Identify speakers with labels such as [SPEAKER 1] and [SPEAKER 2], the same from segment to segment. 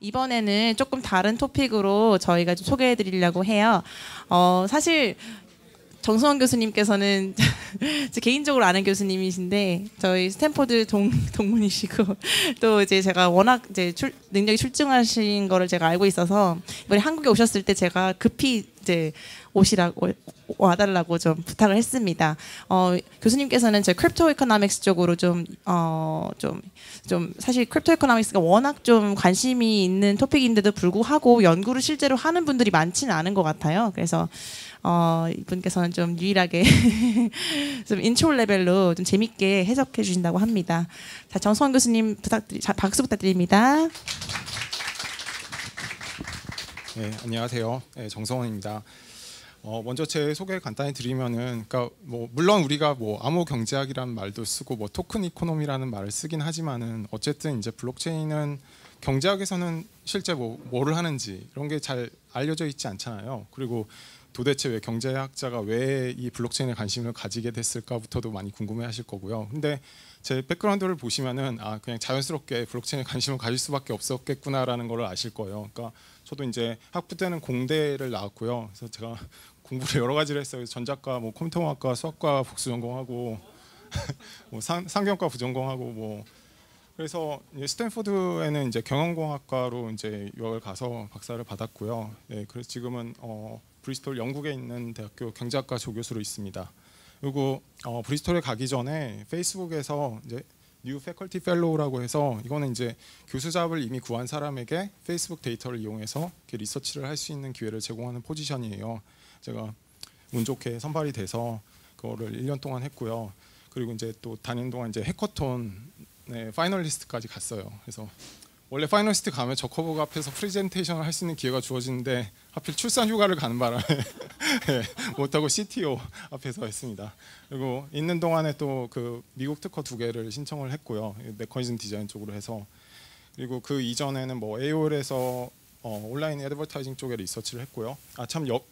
[SPEAKER 1] 이번에는 조금 다른 토픽으로 저희가 좀 소개해 드리려고 해요. 사실 정수원 교수님께서는 제 개인적으로 아는 교수님이신데 저희 스탠포드 동문이시고 또 이제 제가 워낙 이제 능력이 출중하신 거를 제가 알고 있어서 이번에 한국에 오셨을 때 제가 급히 이제 오시라고 와달라고 좀 부탁을 했습니다. 교수님께서는 제 크립토 이코노믹스 쪽으로 좀 사실 크립토 이코노믹스가 워낙 좀 관심이 있는 토픽인데도 불구하고 연구를 실제로 하는 분들이 많지는 않은 것 같아요. 그래서 이분께서는 좀 유일하게 좀 인트로 레벨로 좀 재밌게 해석해 주신다고 합니다. 자, 정수원 교수님 박수 부탁드립니다.
[SPEAKER 2] 네, 안녕하세요. 네, 정성원입니다. 먼저 제 소개 간단히 드리면은, 그러니까 뭐 물론 우리가 뭐 암호 경제학이라는 말도 쓰고 뭐 토큰 이코노미라는 말을 쓰긴 하지만은 어쨌든 이제 블록체인은 경제학에서는 실제 뭐를 하는지 이런 게 잘 알려져 있지 않잖아요. 그리고 도대체 왜 경제학자가 왜 이 블록체인에 관심을 가지게 됐을까부터도 많이 궁금해하실 거고요. 근데 제 백그라운드를 보시면은 그냥 자연스럽게 블록체인에 관심을 가질 수밖에 없었겠구나라는 걸 아실 거예요. 그러니까 저도 이제 학부 때는 공대를 나왔고요. 그래서 제가 공부를 여러 가지를 했어요. 전자과, 뭐 컴퓨터공학과, 수학과 복수 전공하고, 뭐 상경과 부전공하고 뭐. 그래서 이제 스탠포드에는 이제 경영공학과로 이제 유학을 가서 박사를 받았고요. 네, 그래서 지금은 브리스톨 영국에 있는 대학교 경제학과 조교수로 있습니다. 그리고 브리스톨에 가기 전에 페이스북에서 이제 뉴 패컬티 펠로우라고 해서 이거는 이제 교수 잡을 이미 구한 사람에게 페이스북 데이터를 이용해서 이렇게 리서치를 할 수 있는 기회를 제공하는 포지션이에요. 제가 운 좋게 선발이 돼서 그거를 1년 동안 했고요. 그리고 이제 또 다니는 동안 이제 해커톤 파이널리스트까지 갔어요. 그래서 원래 파이널리스트 가면 저커버그 앞에서 프레젠테이션을 할 수 있는 기회가 주어지는데 하필 출산 휴가를 가는 바람에 못하고 CTO 앞에서 했습니다. 그리고 있는 동안에 또 그 미국 특허 2개를 신청을 했고요. 메커니즘 디자인 쪽으로 해서. 그리고 그 이전에는 뭐 AOL에서 온라인 애드버타이징 쪽에 리서치를 했고요.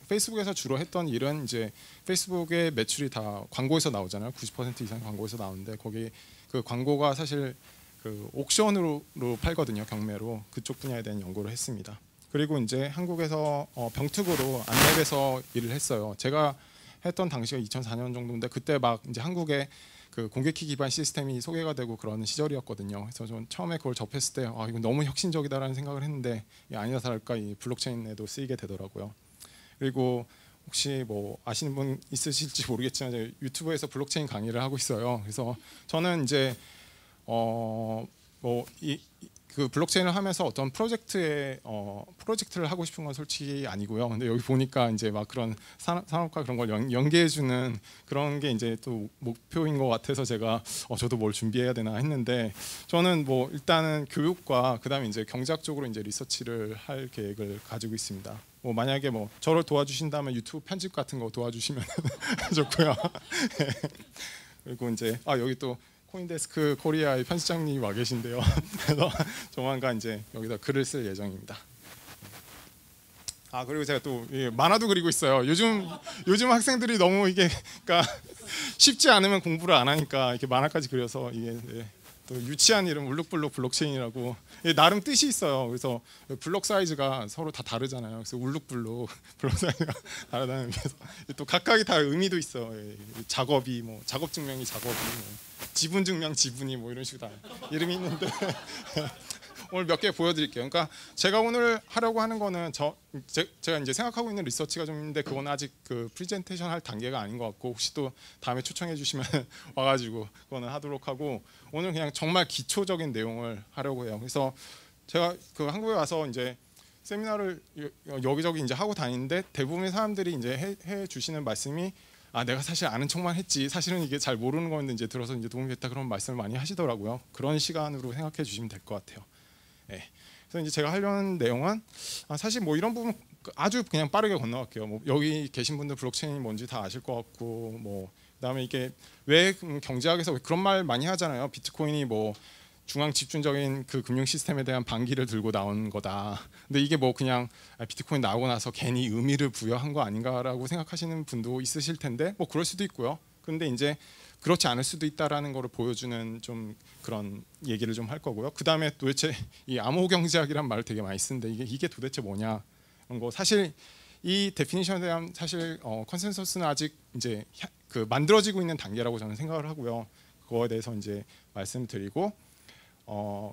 [SPEAKER 2] 페이스북에서 주로 했던 일은 이제 페이스북의 매출이 다 광고에서 나오잖아요. 90% 이상 광고에서 나오는데 거기 그 광고가 사실 그 옥션으로 팔거든요. 경매로. 그쪽 분야에 대한 연구를 했습니다. 그리고 이제 한국에서 병특으로 안랩에서 일을 했어요. 제가 했던 당시가 2004년 정도인데 그때 막 이제 한국에 그 공개키 기반 시스템이 소개가 되고 그러는 시절이었거든요. 그래서 전 처음에 그걸 접했을 때 이거 너무 혁신적이다라는 생각을 했는데 아니나 다를까 이 블록체인에도 쓰이게 되더라고요. 그리고 혹시 뭐 아시는 분 있으실지 모르겠지만 유튜브에서 블록체인 강의를 하고 있어요. 그래서 저는 이제 그 블록체인을 하면서 어떤 프로젝트를 하고 싶은 건 솔직히 아니고요. 근데 여기 보니까 이제 막 그런 산업과 그런 걸 연계해주는 그런 게 이제 또 목표인 것 같아서 제가 저도 뭘 준비해야 되나 했는데 저는 뭐 일단은 교육과 그다음에 이제 경제학 쪽으로 이제 리서치를 할 계획을 가지고 있습니다. 뭐 만약에 뭐 저를 도와주신다면 유튜브 편집 같은 거 도와주시면 좋고요. 그리고 이제 여기 또 코인데스크 코리아의 편집장님이 와 계신데요. 그래서 조만간 이제 여기다 글을 쓸 예정입니다. 그리고 제가 또 만화도 그리고 있어요. 요즘 학생들이 너무 이게 그러니까 쉽지 않으면 공부를 안 하니까 이렇게 만화까지 그려서 이게 또 유치한 이름 울룩블록 블록체인이라고 나름 뜻이 있어요. 그래서 블록 사이즈가 서로 다 다르잖아요. 그래서 울룩블록 블록 사이즈가 다르다는 의미에서 또 각각이 다 의미도 있어요. 작업이 뭐 작업 증명이 작업이 뭐 지분 증명 지분이 뭐 이런 식으로 다 이름이 있는데 오늘 몇 개 보여드릴게요. 그러니까 제가 오늘 하려고 하는 거는 제가 이제 생각하고 있는 리서치가 좀 있는데 그건 아직 그 프레젠테이션 할 단계가 아닌 것 같고 혹시 또 다음에 초청해 주시면 와가지고 그거는 하도록 하고 오늘 그냥 정말 기초적인 내용을 하려고 해요. 그래서 제가 그 한국에 와서 이제 세미나를 여기저기 이제 하고 다니는데 대부분의 사람들이 이제 해 주시는 말씀이 내가 사실 아는 척만 했지 사실은 이게 잘 모르는 건데 이제 들어서 이제 도움이 됐다 그런 말씀을 많이 하시더라고요. 그런 시간으로 생각해 주시면 될 것 같아요. 네. 그래서 이제 제가 하려는 내용은 사실 뭐 이런 부분 아주 그냥 빠르게 건너갈게요. 뭐 여기 계신 분들 블록체인이 뭔지 다 아실 것 같고 뭐 그다음에 이게 왜 경제학에서 그런 말 많이 하잖아요. 비트코인이 뭐 중앙 집중적인 그 금융 시스템에 대한 반기를 들고 나온 거다. 근데 이게 뭐 그냥 비트코인 나오고 나서 괜히 의미를 부여한 거 아닌가라고 생각하시는 분도 있으실 텐데 뭐 그럴 수도 있고요. 근데 이제 그렇지 않을 수도 있다라는 거를 보여주는 좀 그런 얘기를 좀 할 거고요. 그 다음에 도대체 이 암호 경제학이란 말을 되게 많이 쓰는데 이게 도대체 뭐냐 이런 거. 사실 이 데피니션에 대한 사실 컨센서스는 아직 이제 그 만들어지고 있는 단계라고 저는 생각을 하고요. 그거에 대해서 이제 말씀드리고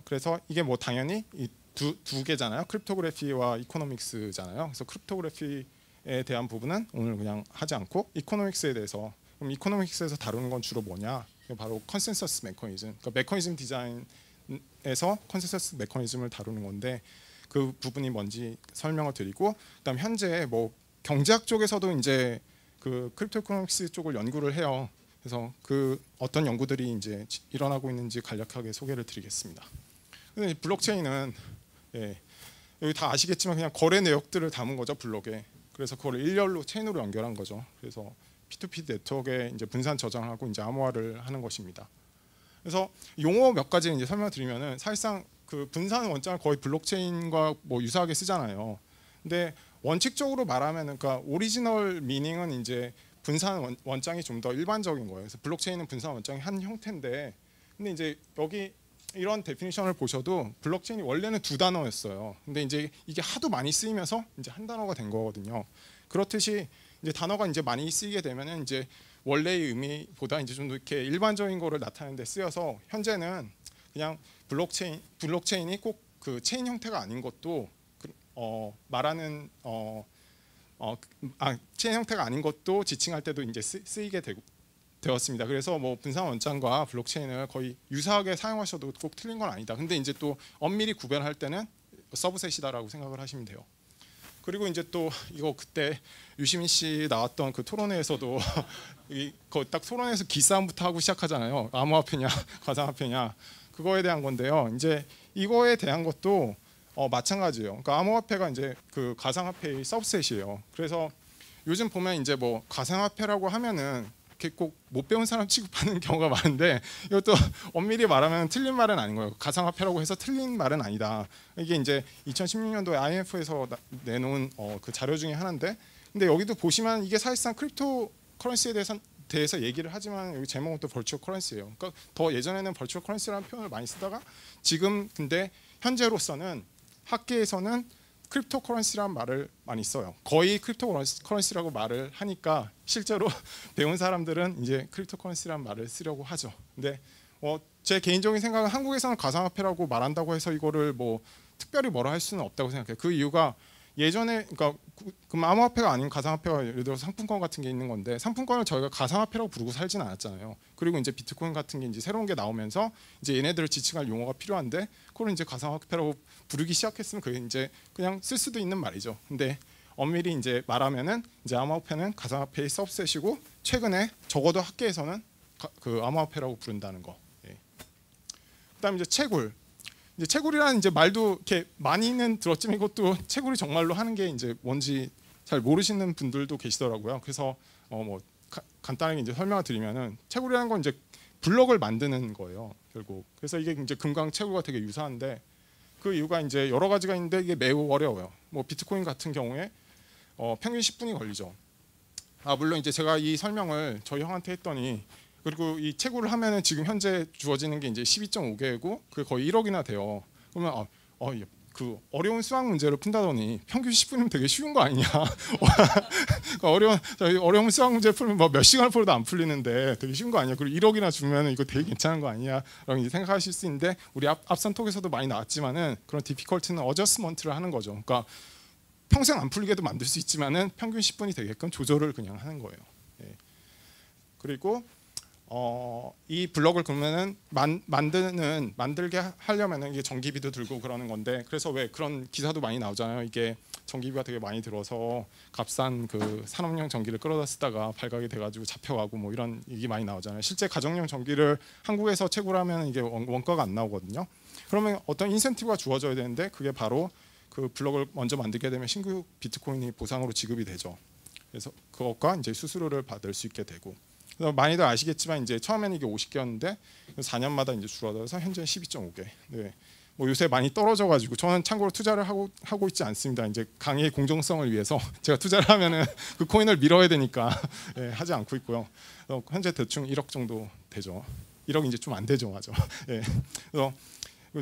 [SPEAKER 2] 그래서 이게 뭐 당연히 이 두 개잖아요. 크립토그래피와 이코노믹스잖아요. 그래서 크립토그래피에 대한 부분은 오늘 그냥 하지 않고 이코노믹스에 대해서, 그럼 이코노믹스에서 다루는 건 주로 뭐냐? 바로 컨센서스 메커니즘. 그러니까 메커니즘 디자인에서 컨센서스 메커니즘을 다루는 건데 그 부분이 뭔지 설명을 드리고, 그다음 현재 뭐 경제학 쪽에서도 이제 그 크립토 이코노믹스 쪽을 연구를 해요. 그래서 그 어떤 연구들이 이제 일어나고 있는지 간략하게 소개를 드리겠습니다. 근데 블록체인은 여기 다 아시겠지만 그냥 거래 내역들을 담은 거죠, 블록에. 그래서 그걸 일렬로 체인으로 연결한 거죠. 그래서 P2P 네트워크에 이제 분산 저장하고 이제 암호화를 하는 것입니다. 그래서 용어 몇 가지 이제 설명드리면은 사실상 그 분산 원장을 거의 블록체인과 뭐 유사하게 쓰잖아요. 근데 원칙적으로 말하면은 그러니까 오리지널 미닝은 이제 분산 원장이 좀 더 일반적인 거예요. 그래서 블록체인은 분산 원장의 한 형태인데, 근데 이제 여기 이런 데피니션을 보셔도 블록체인이 원래는 두 단어였어요. 근데 이제 이게 하도 많이 쓰이면서 이제 한 단어가 된 거거든요. 그렇듯이 이제 단어가 이제 많이 쓰이게 되면은 이제 원래의 의미보다 이제 좀 더 이렇게 일반적인 거를 나타내는 데 쓰여서 현재는 그냥 블록체인이 꼭 그 체인 형태가 아닌 것도 말하는 체인 형태가 아닌 것도 지칭할 때도 이제 쓰이게 되었습니다. 그래서 뭐 분산 원장과 블록체인을 거의 유사하게 사용하셔도 꼭 틀린 건 아니다. 근데 이제 또 엄밀히 구별할 때는 서브셋이다라고 생각을 하시면 돼요. 그리고 이제 또 이거 그때 유시민 씨 나왔던 그 토론회에서도 딱 토론회에서 기싸움부터 하고 시작하잖아요. 암호화폐냐 가상화폐냐 그거에 대한 건데요. 이제 이거에 대한 것도 마찬가지예요. 그러니까 암호화폐가 이제 그 가상화폐의 서브셋이에요. 그래서 요즘 보면 이제 뭐 가상화폐라고 하면은 이렇게 꼭 못 배운 사람 취급하는 경우가 많은데, 이것도 엄밀히 말하면 틀린 말은 아닌 거예요. 가상화폐라고 해서 틀린 말은 아니다. 이게 이제 2016년도에 IMF에서 내놓은 그 자료 중에 하나인데, 근데 여기도 보시면 이게 사실상 크립토 커런시에 대해서 얘기를 하지만 여기 제목은 또 버추얼 커런시예요. 그러니까 더 예전에는 버추얼 커런시라는 표현을 많이 쓰다가 지금 근데 현재로서는 학계에서는 크립토 커런시라는 말을 많이 써요. 거의 크립토 커런시라고 말을 하니까 실제로 배운 사람들은 이제 크립토 커런시라는 말을 쓰려고 하죠. 근데 제 개인적인 생각은 한국에서는 가상화폐라고 말한다고 해서 이거를 뭐 특별히 뭐라 할 수는 없다고 생각해요. 그 이유가 예전에 그러니까 그 암호화폐가 아닌 가상화폐가 예를 들어 상품권 같은 게 있는 건데, 상품권을 저희가 가상화폐라고 부르고 살지는 않았잖아요. 그리고 이제 비트코인 같은 게 이제 새로운 게 나오면서 이제 얘네들을 지칭할 용어가 필요한데 그걸 이제 가상화폐라고 부르기 시작했으면 그게 이제 그냥 쓸 수도 있는 말이죠. 근데 엄밀히 이제 말하면은 이제 암호화폐는 가상화폐의 서브셋이고 최근에 적어도 학계에서는 그 암호화폐라고 부른다는 거. 예. 그다음 이제 채굴. 이제 채굴이라는 이제 말도 이렇게 많이는 들었지만 이것도 채굴이 정말로 하는 게 이제 뭔지 잘 모르시는 분들도 계시더라고요. 그래서 뭐 간단하게 이제 설명을 드리면은 채굴이라는 건 이제 블럭을 만드는 거예요, 결국. 그래서 이게 이제 금강 채굴과 되게 유사한데 그 이유가 이제 여러 가지가 있는데 이게 매우 어려워요. 뭐 비트코인 같은 경우에 평균 10분이 걸리죠. 물론 이제 제가 이 설명을 저희 형한테 했더니, 그리고 이 채굴을 하면은 지금 현재 주어지는 게 이제 12.5개고 그게 거의 1억이나 돼요. 그러면 그 어려운 수학 문제를 푼다더니 평균 10분이면 되게 쉬운 거 아니냐? 어려운 수학 문제 풀면 뭐 몇 시간을 풀어도 안 풀리는데 되게 쉬운 거 아니야? 그리고 1억이나 주면 이거 되게 괜찮은 거 아니야? 라고 이제 생각하실 수 있는데, 우리 앞선 톡에서도 많이 나왔지만은 그런 디피컬트는 어저스먼트를 하는 거죠. 그러니까 평생 안 풀리게도 만들 수 있지만은 평균 10분이 되게끔 조절을 그냥 하는 거예요. 예. 그리고 이 블럭을 그러면은 만들게 하려면은 이게 전기비도 들고 그러는 건데, 그래서 왜 그런 기사도 많이 나오잖아요. 이게 전기비가 되게 많이 들어서 값싼 그 산업용 전기를 끌어다 쓰다가 발각이 돼가지고 잡혀가고 뭐 이런 얘기 많이 나오잖아요. 실제 가정용 전기를 한국에서 채굴하면 이게 원가가 안 나오거든요. 그러면 어떤 인센티브가 주어져야 되는데 그게 바로 그 블럭을 먼저 만들게 되면 신규 비트코인이 보상으로 지급이 되죠. 그래서 그것과 이제 수수료를 받을 수 있게 되고. 그래서 많이들 아시겠지만 이제 처음에는 이게 50개였는데 4년마다 이제 줄어들어서 현재 12.5개. 네. 뭐 요새 많이 떨어져가지고 저는 참고로 투자를 하고 있지 않습니다. 이제 강의의 공정성을 위해서 제가 투자를 하면은 그 코인을 밀어야 되니까 예, 하지 않고 있고요. 현재 대충 1억 정도 되죠. 1억 이제 좀 안 되죠, 맞아. 예. 그래서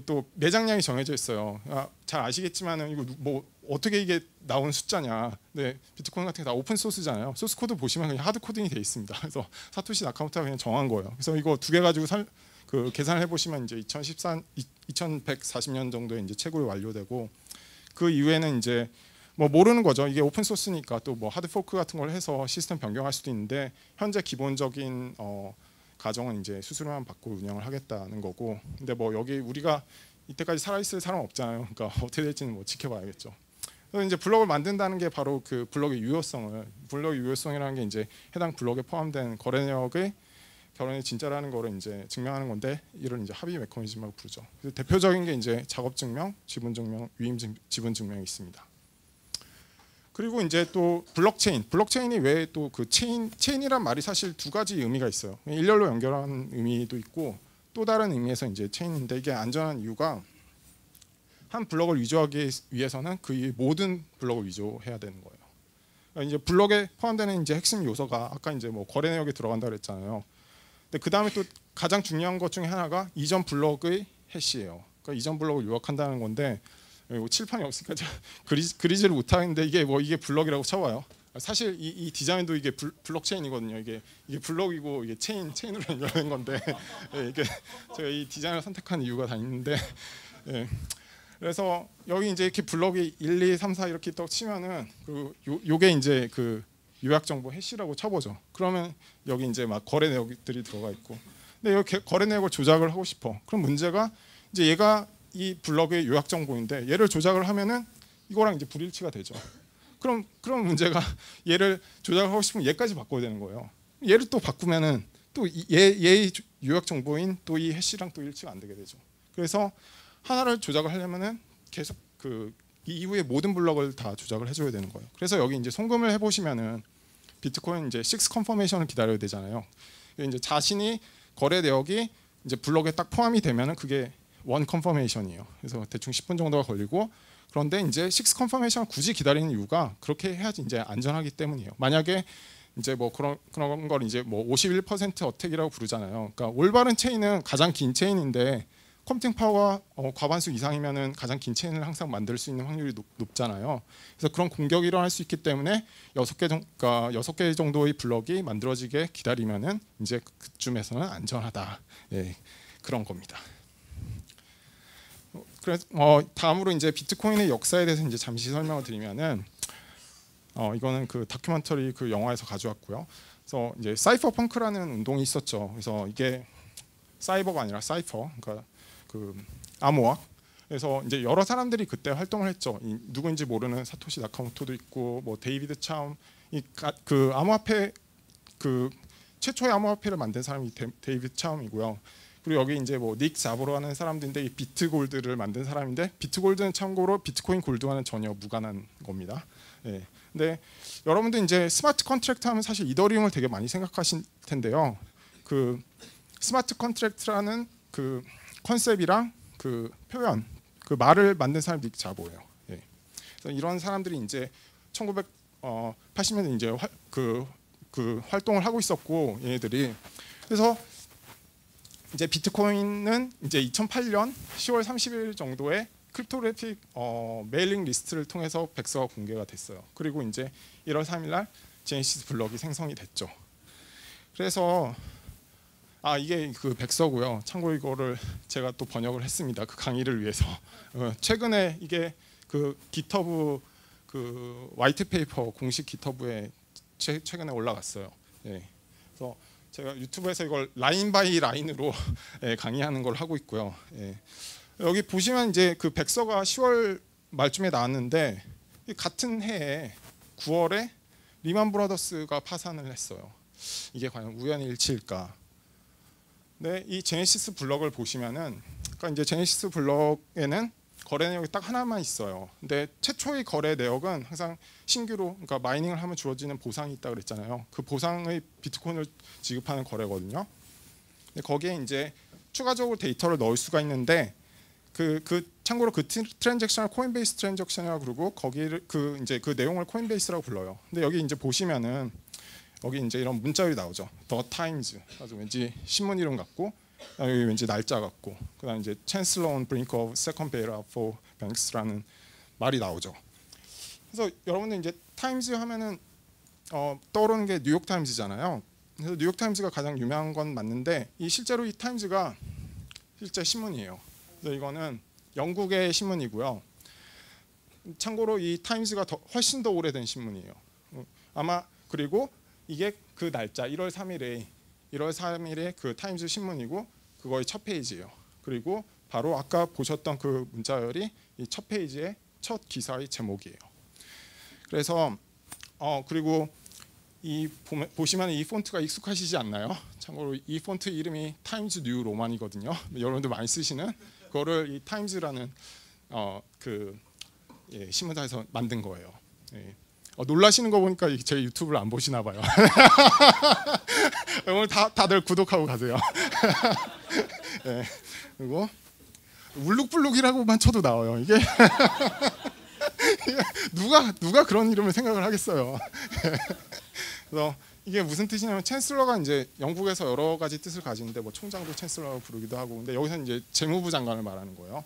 [SPEAKER 2] 또 매장량이 정해져 있어요. 잘 아시겠지만은 이거 뭐 어떻게 이게 나온 숫자냐. 네, 비트코인 같은 게 다 오픈 소스잖아요. 소스 코드 보시면 그냥 하드 코딩이 돼 있습니다. 그래서 사토시 나카모토가 그냥 정한 거예요. 그래서 이거 두 개 가지고 계산을 해보시면 이제 2140년 정도에 이제 채굴이 완료되고 그 이후에는 이제 뭐 모르는 거죠. 이게 오픈 소스니까 또 뭐 하드 포크 같은 걸 해서 시스템 변경할 수도 있는데 현재 기본적인 가정은 이제 수수료만 받고 운영을 하겠다는 거고. 근데 뭐 여기 우리가 이때까지 살아 있을 사람 없잖아요. 그러니까 어떻게 될지는 뭐 지켜봐야겠죠. 그래서 이제 블록을 만든다는 게 바로 그 블록의 유효성이라는 게 이제 해당 블록에 포함된 거래 내역의 결혼이 진짜라는 거를 이제 증명하는 건데 이를 이제 합의 메커니즘이라고 부르죠. 그래서 대표적인 게 이제 작업 증명, 지분 증명, 위임 지분 증명이 있습니다. 그리고 이제 또 블록체인이 왜 또 그 체인이란 말이 사실 두 가지 의미가 있어요. 일렬로 연결하는 의미도 있고 또 다른 의미에서 이제 체인인데 이게 안전한 이유가 한 블록을 위조하기 위해서는 그 모든 블록을 위조해야 되는 거예요. 그러니까 이제 블록에 포함되는 이제 핵심 요소가 아까 이제 뭐 거래 내역에 들어간다 그랬잖아요. 근데 그 다음에 또 가장 중요한 것 중에 하나가 이전 블록의 해시예요. 그러니까 이전 블록을 요약한다는 건데 칠판이 없으니까 그리지를 못하는데 이게 블록이라고 쳐봐요. 사실 이 디자인도 이게 블록체인이거든요. 이게 블록이고 이게 체인으로 연결된 건데 이게 제가 이 디자인을 선택한 이유가 다 있는데 예. 그래서 여기 이제 이렇게 블록이 1, 2, 3, 4 이렇게 또 치면은 요게 이제 그 요약 정보 해시라고 쳐보죠. 그러면 여기 이제 막 거래 내역들이 들어가 있고. 근데 여기 거래 내역을 조작을 하고 싶어. 그럼 문제가 이제 얘가 이 블록의 요약 정보인데 얘를 조작을 하면은 이거랑 이제 불일치가 되죠. 그럼 문제가 얘를 조작하고 싶으면 얘까지 바꿔야 되는 거예요. 얘를 또 바꾸면은 또 얘의 요약 정보인 또 이 해시랑 또 일치가 안 되게 되죠. 그래서 하나를 조작을 하려면은 계속 그 이후에 모든 블록을 다 조작을 해줘야 되는 거예요. 그래서 여기 이제 송금을 해보시면은 비트코인 이제 6 컨퍼메이션을 기다려야 되잖아요. 이제 자신이 거래 내역이 이제 블록에 딱 포함이 되면은 그게 1 컨퍼메이션이에요. 그래서 대충 10분 정도가 걸리고 그런데 이제 6 컨퍼메이션을 굳이 기다리는 이유가 그렇게 해야지 이제 안전하기 때문이에요. 만약에 이제 뭐 그런 걸 이제 뭐 51% 어택이라고 부르잖아요. 그러니까 올바른 체인은 가장 긴 체인인데 컴퓨팅 파워가 과반수 이상이면은 가장 긴 체인을 항상 만들 수 있는 확률이 높잖아요. 그래서 그런 공격이 일어날 수 있기 때문에 6개 정도의 블럭이 만들어지게 기다리면은 이제 그쯤에서는 안전하다. 예, 그런 겁니다. 그래서 다음으로 이제 비트코인의 역사에 대해서 이제 잠시 설명을 드리면은 이거는 그 다큐멘터리 그 영화에서 가져왔고요. 그래서 이제 사이퍼 펑크라는 운동이 있었죠. 그래서 이게 사이버가 아니라 사이퍼, 그러니까 그 암호학. 그래서 이제 여러 사람들이 그때 활동을 했죠. 누구인지 모르는 사토시 나카모토도 있고, 뭐 데이비드 차움, 그 암호화폐 그 최초의 암호화폐를 만든 사람이 데이비드 차움이고요. 그리고 여기 이제 뭐 닉 자보로라는 사람들인데 이 비트골드를 만든 사람인데 비트골드는 참고로 비트코인 골드와는 전혀 무관한 겁니다. 예. 근데 여러분들 이제 스마트 컨트랙트 하면 사실 이더리움을 되게 많이 생각하실 텐데요. 그 스마트 컨트랙트라는 그 컨셉이랑 그 표현, 그 말을 만든 사람이 닉 자보예요. 예. 그래서 이런 사람들이 이제 1980년대 이제 그 활동을 하고 있었고 얘네들이 그래서 이제 비트코인은 이제 2008년 10월 30일 정도에 크립토그래픽 메일링 리스트를 통해서 백서가 공개가 됐어요. 그리고 이제 1월 3일 날 제네시스 블럭이 생성이 됐죠. 그래서 이게 그 백서고요. 참고로 이거를 제가 또 번역을 했습니다. 그 강의를 위해서. 최근에 이게 그 깃허브 그 화이트 페이퍼 공식 깃허브에 최근에 올라갔어요. 예. 그래서 제가 유튜브에서 이걸 라인 바이 라인으로 예, 강의하는 걸 하고 있고요. 예. 여기 보시면 이제 그 백서가 10월 말쯤에 나왔는데 같은 해에 9월에 리만 브라더스가 파산을 했어요. 이게 과연 우연의 일치일까? 네, 이 제네시스 블럭을 보시면은, 그러니까 이제 제네시스 블럭에는 거래 내역이 딱 하나만 있어요. 근데 최초의 거래 내역은 항상 신규로, 그러니까 마이닝을 하면 주어지는 보상이 있다 그랬잖아요. 그 보상의 비트코인을 지급하는 거래거든요. 근데 거기에 이제 추가적으로 데이터를 넣을 수가 있는데 참고로 그 트랜잭션을 코인베이스 트랜잭션이라고 그러고 거기를 이제 그 내용을 코인베이스라고 불러요. 근데 여기 이제 보시면은 여기 이제 이런 문자열이 나오죠. The Times. 아주 왠지 신문 이름 같고 여기 왠지 날짜 같고 그다음 이제 Chancellor on brink of second bailout for banks라는 말이 나오죠. 그래서 여러분들 이제 타임즈 하면은 떠오르는 게 뉴욕 타임즈잖아요. 그래서 뉴욕 타임즈가 가장 유명한 건 맞는데 실제로 이 타임즈가 실제 신문이에요. 그래서 이거는 영국의 신문이고요. 참고로 이 타임즈가 훨씬 더 오래된 신문이에요. 아마 그리고 이게 그 날짜 1월 3일에 그 타임즈 신문이고 그거의 첫 페이지예요. 그리고 바로 아까 보셨던 그 문자열이 이 첫 페이지의 첫 기사의 제목이에요. 그래서 그리고 보시면 이 폰트가 익숙하시지 않나요? 참고로 이 폰트 이름이 타임즈 뉴 로만이거든요. 여러분들 많이 쓰시는 그거를 이 타임즈라는 신문사에서 만든 거예요. 예. 놀라시는 거 보니까 제 유튜브를 안 보시나 봐요. 오늘 다들 구독하고 가세요. 예. 그리고 울룩불룩이라고만 쳐도 나와요. 이게 누가 그런 이름을 생각을 하겠어요. 그래서 이게 무슨 뜻이냐면 챈슬러가 이제 영국에서 여러 가지 뜻을 가지는데 뭐 총장도 챈슬러라고 부르기도 하고 근데 여기서 이제 재무부 장관을 말하는 거예요.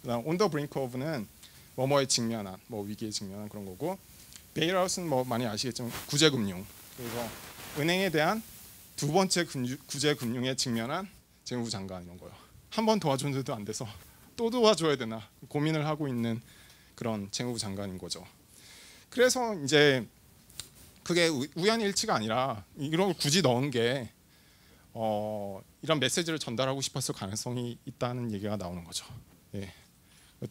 [SPEAKER 2] 그다음 on the brink of는 뭐뭐에 직면한 뭐 위기에 직면한 그런 거고 베일아웃은 뭐 많이 아시겠지만 구제금융 그래서 은행에 대한 두 번째 구제금융에 직면한 재무부 장관 이런 거예요. 한 번 도와줬는데도 안 돼서 또 도와줘야 되나 고민을 하고 있는 그런 재무부 장관인 거죠. 그래서 이제 그게 우연일치가 아니라 이런 걸 굳이 넣은 게 이런 메시지를 전달하고 싶었을 가능성이 있다는 얘기가 나오는 거죠. 예.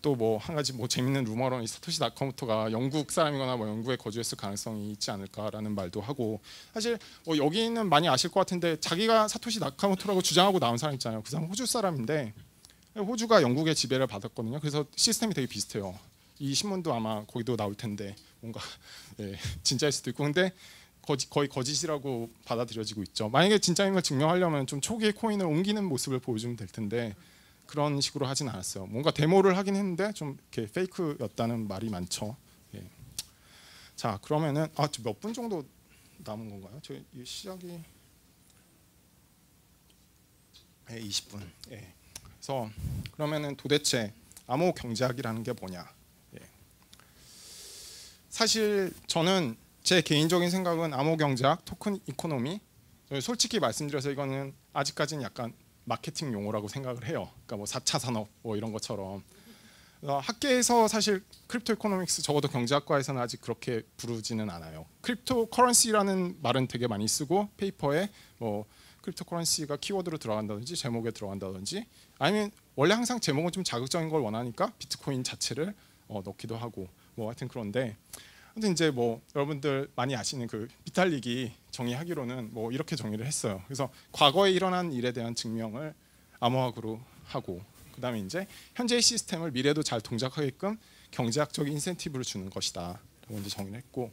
[SPEAKER 2] 또 뭐 한 가지 뭐 재밌는 루머로는 사토시 나카모토가 영국 사람이거나 뭐 영국에 거주했을 가능성이 있지 않을까라는 말도 하고 사실 뭐 여기는 많이 아실 것 같은데 자기가 사토시 나카모토라고 주장하고 나온 사람 있잖아요. 그 사람 호주 사람인데 호주가 영국의 지배를 받았거든요. 그래서 시스템이 되게 비슷해요. 이 신문도 아마 거기도 나올 텐데 뭔가 진짜일 수도 있고 근데 거의 거짓이라고 받아들여지고 있죠. 만약에 진짜인 걸 증명하려면 좀 초기에 코인을 옮기는 모습을 보여주면 될 텐데 그런 식으로 하진 않았어요. 뭔가 데모를 하긴 했는데 좀 이렇게 페이크였다는 말이 많죠. 예. 자 그러면은 몇 분 정도 남은 건가요? 저희 시작이 20분. 예. 그래서 그러면은 도대체 암호 경제학이라는 게 뭐냐? 예. 사실 저는 제 개인적인 생각은 암호 경제학, 토큰 이코노미 솔직히 말씀드려서 이거는 아직까지는 약간 마케팅 용어라고 생각을 해요. 그러니까 뭐 4차 산업 뭐 이런 것처럼 학계에서 사실 크립토 이코노믹스 적어도 경제학과에서는 아직 그렇게 부르지는 않아요. 크립토 커런시라는 말은 되게 많이 쓰고 페이퍼에 뭐 크립토 커런시가 키워드로 들어간다든지 제목에 들어간다든지 아니면 원래 항상 제목은 좀 자극적인 걸 원하니까 비트코인 자체를 넣기도 하고 뭐 하여튼 그런데 근데 이제 뭐 여러분들 많이 아시는 그 비탈릭이 정의하기로는 뭐 이렇게 정의를 했어요. 그래서 과거에 일어난 일에 대한 증명을 암호학으로 하고 그다음에 이제 현재의 시스템을 미래도 잘 동작하게끔 경제학적 인센티브를 주는 것이다라고 이제 정의를 했고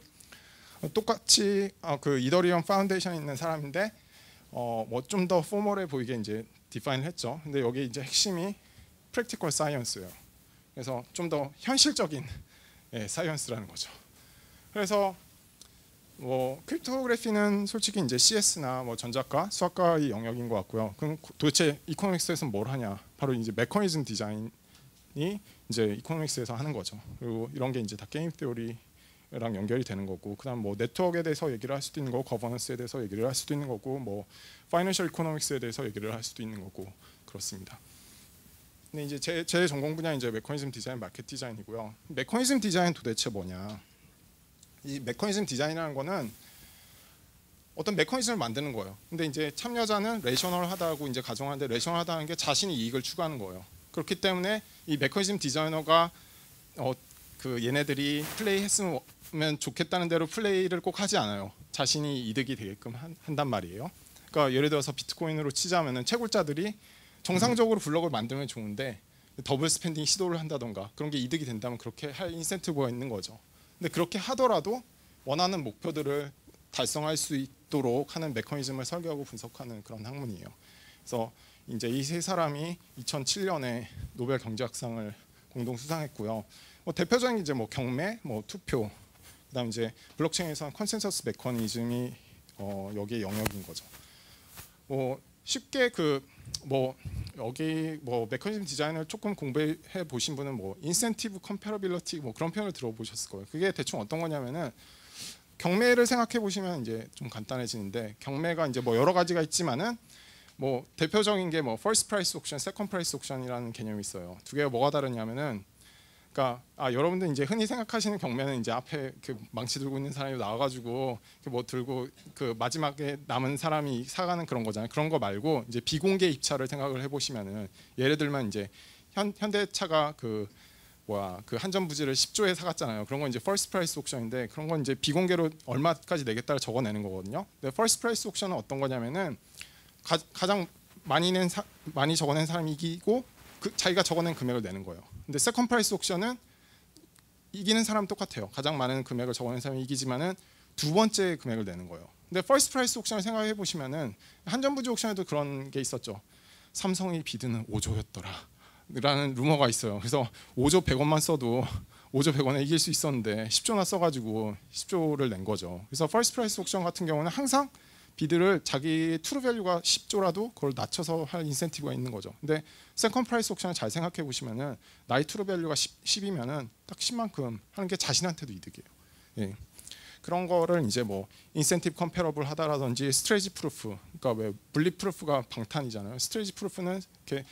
[SPEAKER 2] 똑같이 그 이더리움 파운데이션에 있는 사람인데 뭐 좀 더 포멀해 보이게 이제 디파인을 했죠. 근데 여기 이제 핵심이 프랙티컬 사이언스예요. 그래서 좀 더 현실적인 사이언스라는 거죠. 그래서 뭐 크립토그래피는 솔직히 이제 CS나 뭐 전자과, 수학과의 영역인 것 같고요. 그럼 도대체 이코노믹스에서는 뭘 하냐? 바로 이제 메커니즘 디자인이 이제 이코노믹스에서 하는 거죠. 그리고 이런 게 이제 다 게임 테오리랑 연결이 되는 거고, 그다음 뭐 네트워크에 대해서 얘기를 할 수도 있는 거고, 거버넌스에 대해서 얘기를 할 수도 있는 거고, 뭐 파이낸셜 이코노믹스에 대해서 얘기를 할 수도 있는 거고 그렇습니다. 근데 이제 제 전공 분야 이제 메커니즘 디자인, 마켓 디자인이고요. 메커니즘 디자인 도대체 뭐냐? 이 메커니즘 디자인이라는 거는 어떤 메커니즘을 만드는 거예요. 근데 이제 참여자는 레이셔널하다고 이제 가정하는데 레이셔널하다는 게 자신이 이익을 추구하는 거예요. 그렇기 때문에 이 메커니즘 디자이너가 그 얘네들이 플레이했으면 좋겠다는 대로 플레이를 꼭 하지 않아요. 자신이 이득이 되게끔 한단 말이에요. 그러니까 예를 들어서 비트코인으로 치자면은 채굴자들이 정상적으로 블록을 만들면 좋은데 더블 스pen딩 시도를 한다던가 그런 게 이득이 된다면 그렇게 할 인센티브가 있는 거죠. 근데 그렇게 하더라도 원하는 목표들을 달성할 수 있도록 하는 메커니즘을 설계하고 분석하는 그런 학문이에요. 그래서 이제 이 세 사람이 2007년에 노벨 경제학상을 공동 수상했고요. 뭐 대표적인 이제 뭐 경매, 뭐 투표, 그다음 이제 블록체인에서 컨센서스 메커니즘이 여기에 영역인 거죠. 뭐 쉽게 뭐 여기 뭐 메커니즘 디자인을 조금 공부해 보신 분은 뭐 인센티브 컴패러빌리티 뭐 그런 표현을 들어보셨을 거예요. 그게 대충 어떤 거냐면은 경매를 생각해 보시면 이제 좀 간단해지는데 경매가 이제 뭐 여러 가지가 있지만은 뭐 대표적인 게 뭐 first price auction, second price auction이라는 개념이 있어요. 두 개가 뭐가 다르냐면은 그러니까 여러분들 이제 흔히 생각하시는 경매는 이제 앞에 그 망치 들고 있는 사람이 나와가지고 뭐 들고 그 마지막에 남은 사람이 사가는 그런 거잖아요. 그런 거 말고 이제 비공개 입찰을 생각을 해보시면은 예를 들면 이제 현대차가 그 한전부지를 10조에 사갔잖아요. 그런 건 이제 first price auction인데 그런 건 이제 비공개로 얼마까지 내겠다를 적어내는 거거든요. 근데 first price auction은 어떤 거냐면은 가장 많이 적어낸 사람이 이기고 자기가 적어낸 금액을 내는 거예요. 근데 세컨드 프라이스 옥션은 이기는 사람 똑같아요. 가장 많은 금액을 적어낸 사람이 이기지만은 두 번째 금액을 내는 거예요. 근데 퍼스트 프라이스 옥션을 생각해 보시면은 한전부지 옥션에도 그런 게 있었죠. 삼성의 비드는 5조였더라 라는 루머가 있어요. 그래서 5조 100원만 써도 5조 100원에 이길 수 있었는데 10조나 써가지고 10조를 낸 거죠. 그래서 퍼스트 프라이스 옥션 같은 경우는 항상 비드를 자기 트루 밸류가 10조라도 그걸 낮춰서 할 인센티브가 있는 거죠. 근데 세컨드 프라이스 옥션을 잘 생각해 보시면은 나의 트루 밸류가 10이면은 딱 10만큼 하는 게 자신한테도 이득이에요. 예. 그런 거를 이제 뭐 인센티브 컴패러블 하다라든지 스트레이지 프루프, 그러니까 왜 분리 프루프가 방탄이잖아요. 스트레이지 프루프는 이렇게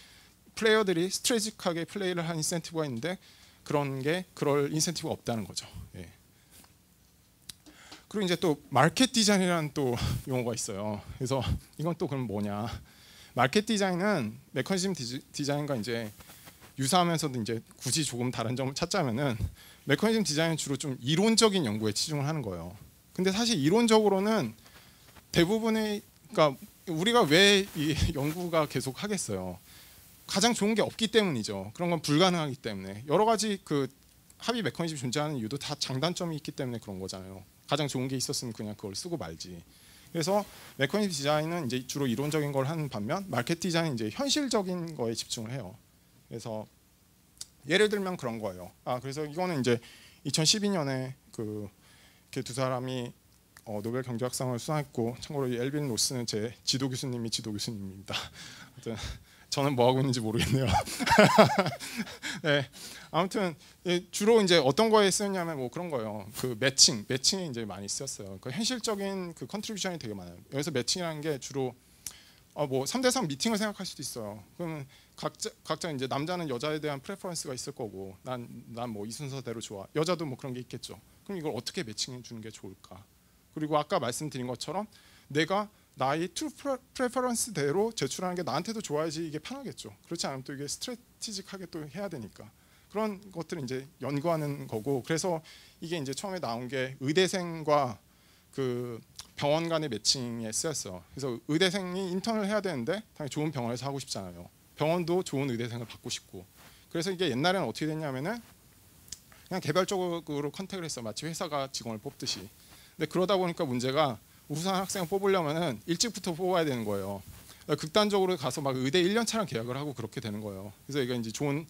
[SPEAKER 2] 플레이어들이 스트레이직하게 플레이를 한 인센티브가 있는데 그럴 인센티브가 없다는 거죠. 예. 그리고 이제 또 마켓 디자인이라는 또 용어가 있어요. 그래서 이건 또 그럼 뭐냐? 마켓 디자인은 메커니즘 디자인과 이제 유사하면서도 이제 굳이 조금 다른 점을 찾자면은 메커니즘 디자인은 주로 좀 이론적인 연구에 치중을 하는 거예요. 근데 사실 이론적으로는 대부분의 그러니까 우리가 왜 이 연구가 계속 하겠어요? 가장 좋은 게 없기 때문이죠. 그런 건 불가능하기 때문에 여러 가지 그 합의 메커니즘이 존재하는 이유도 다 장단점이 있기 때문에 그런 거잖아요. 가장 좋은 게 있었으면 그냥 그걸 쓰고 말지. 그래서 메커니즘 디자인은 이제 주로 이론적인 걸 하는 반면 마켓 디자인은 이제 현실적인 거에 집중을 해요. 그래서 예를 들면 그런 거예요. 그래서 이거는 이제 2012년에 이렇게 두 사람이 노벨 경제학상을 수상했고 참고로 이 엘빈 로스는 제 지도 교수님입니다. 저는 뭐 하고 있는지 모르겠네요. 네, 아무튼 주로 이제 어떤 거에 쓰였냐면 뭐 그런 거예요. 그 매칭이 이제 많이 쓰였어요. 그 현실적인 그 컨트리뷰션이 되게 많아요. 여기서 매칭이라는 게 주로 뭐 3대3 미팅을 생각할 수도 있어요. 그러면 각자 이제 남자는 여자에 대한 프레퍼런스가 있을 거고 난 뭐 이 순서대로 좋아. 여자도 뭐 그런 게 있겠죠. 그럼 이걸 어떻게 매칭해 주는 게 좋을까? 그리고 아까 말씀드린 것처럼 내가 나의 트루 프레퍼런스대로 제출하는 게 나한테도 좋아야지 이게 편하겠죠. 그렇지 않으면 또 이게 스트래티직하게 또 해야 되니까 그런 것들을 이제 연구하는 거고 그래서 이게 이제 처음에 나온 게 의대생과 그 병원 간의 매칭에 쓰였어. 그래서 의대생이 인턴을 해야 되는데 당연히 좋은 병원에서 하고 싶잖아요. 병원도 좋은 의대생을 받고 싶고 그래서 이게 옛날에는 어떻게 됐냐면은 그냥 개별적으로 컨택을 했어. 마치 회사가 직원을 뽑듯이. 근데 그러다 보니까 문제가 우수한 학생을 뽑으려면은 일찍부터 뽑아야 되는 거예요. 그러니까 극단적으로 가서 막 의대 1년 차랑 계약을 하고 그렇게 되는 거예요. 그래서 이게 이제 좋은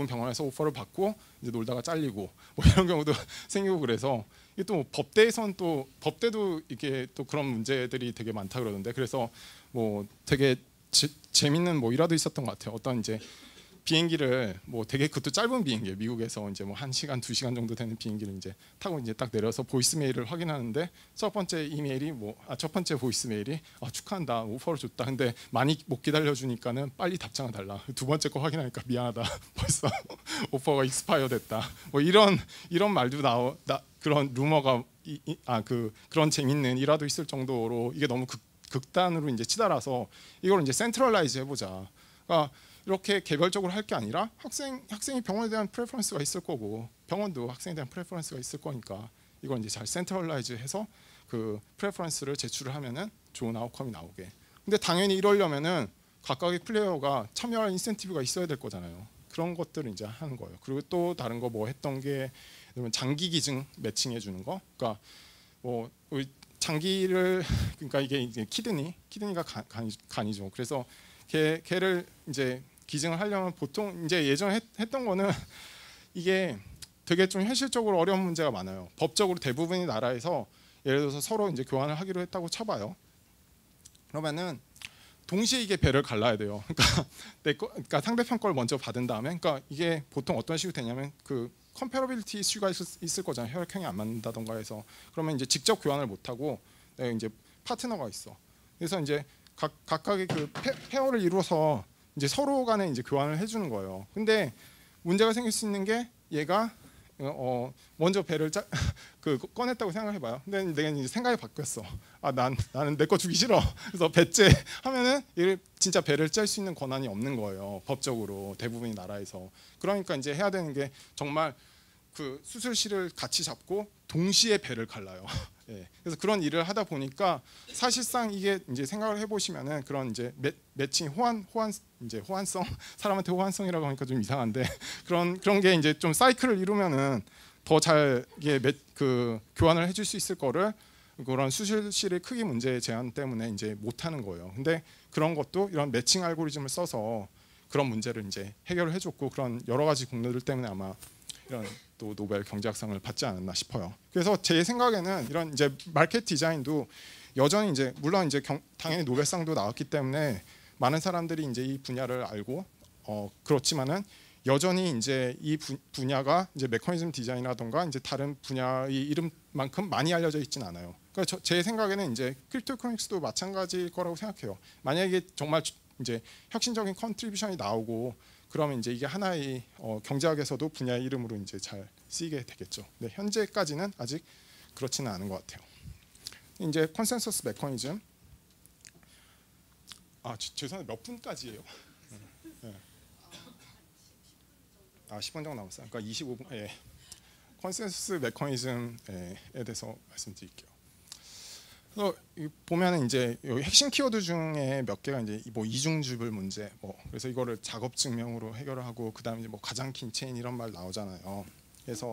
[SPEAKER 2] 병원에서 오퍼를 받고 이제 놀다가 잘리고 뭐 이런 경우도 생기고 그래서 이게 또 법대에선 또 법대도 이게 또 그런 문제들이 되게 많다 그러던데 그래서 뭐 되게 재밌는 뭐 일화도 있었던 것 같아요. 어떤 이제 비행기를 뭐 되게 그것도 짧은 비행기예요. 미국에서 이제 뭐 1시간, 2시간 정도 되는 비행기를 이제 타고 이제 딱 내려서 보이스메일을 확인하는데 첫 번째 보이스메일이 축하한다. 오퍼를 줬다. 근데 많이 못 기다려 주니까는 빨리 답장을 달라. 두 번째 거 확인하니까 미안하다. 벌써 오퍼가 익스파이어 됐다. 뭐 이런 말도 그런 루머가 그런 재밌는 일화도 있을 정도로 이게 너무 극단으로 이제 치달아서 이걸 이제 센트럴라이즈 해 보자. 그러니까 이렇게 개별적으로 할 게 아니라 학생이 병원에 대한 프레퍼런스가 있을 거고 병원도 학생에 대한 프레퍼런스가 있을 거니까 이걸 이제 잘 센트럴라이즈해서 그 프레퍼런스를 제출을 하면은 좋은 아웃컴이 나오게. 근데 당연히 이러려면은 각각의 플레이어가 참여할 인센티브가 있어야 될 거잖아요. 그런 것들을 이제 하는 거예요. 그리고 또 다른 거 뭐 했던 게 장기 기증 매칭해 주는 거. 그러니까 뭐 장기를 그러니까 이게 이제 키드니가 간이죠. 그래서 걔를 이제 기증을 하려면 보통 이제 예전에 했던 거는 이게 되게 좀 현실적으로 어려운 문제가 많아요. 법적으로 대부분의 나라에서 예를 들어서 서로 이제 교환을 하기로 했다고 쳐봐요. 그러면은 동시에 이게 배를 갈라야 돼요. 그러니까 그러니까 상대편 걸 먼저 받은 다음에, 그러니까 이게 보통 어떤 식으로 되냐면 그 컴패러빌리티 이슈가 있을 거잖아요. 혈액형이 안 맞는다던가 해서. 그러면 이제 직접 교환을 못 하고 이제 파트너가 있어. 그래서 이제 각각의 그 페어를 이루어서 이제 서로 간에 이제 교환을 해주는 거예요. 근데 문제가 생길 수 있는 게 얘가 먼저 배를 꺼냈다고 생각해봐요. 근데 내가 이제 생각이 바뀌었어. 나는 내 거 주기 싫어. 그래서 배째 하면은 얘를 진짜 배를 짤 수 있는 권한이 없는 거예요. 법적으로 대부분의 나라에서. 그러니까 이제 해야 되는 게 정말 그 수술실을 같이 잡고 동시에 배를 갈라요. 예. 그래서 그런 일을 하다 보니까 사실상 이게 이제 생각을 해보시면은 그런 이제 매칭 호환성 사람한테 호환성이라고 하니까 좀 이상한데 그런 게 이제 좀 사이클을 이루면은 더 잘 이게 그 교환을 해줄 수 있을 거를 그런 수술실의 크기 문제 제한 때문에 이제 못 하는 거예요. 근데 그런 것도 이런 매칭 알고리즘을 써서 그런 문제를 이제 해결을 해줬고 그런 여러 가지 공로들 때문에 아마 이런 또 노벨 경제학상을 받지 않았나 싶어요. 그래서 제 생각에는 이런 이제 마켓 디자인도 여전히 이제 물론 이제 당연히 노벨상도 나왔기 때문에 많은 사람들이 이제 이 분야를 알고 그렇지만은 여전히 이제 이 분야가 이제 메커니즘 디자인이라던가 이제 다른 분야의 이름만큼 많이 알려져 있지는 않아요. 그러니까 제 생각에는 이제 크립토 이코노믹스도 마찬가지일 거라고 생각해요. 만약에 정말 이제 혁신적인 컨트리뷰션이 나오고 그러면 이제 이게 하나의 경제학에서도 분야의 이름으로 이제 잘 쓰이게 되겠죠. 근데 현재까지는 아직 그렇지는 않은 것 같아요. 이제 컨센서스 메커니즘. 죄송한데 몇 분까지예요? 네. 10분 정도 남았어요. 그러니까 25분. 예. 컨센서스 메커니즘에 대해서 말씀드릴게요. 그래서 보면은 이제 여기 핵심 키워드 중에 몇 개가 이제 뭐 이중주불 문제, 그래서 이거를 작업 증명으로 해결을 하고 그다음에 이제 뭐 가장 긴 체인 이런 말 나오잖아요. 그래서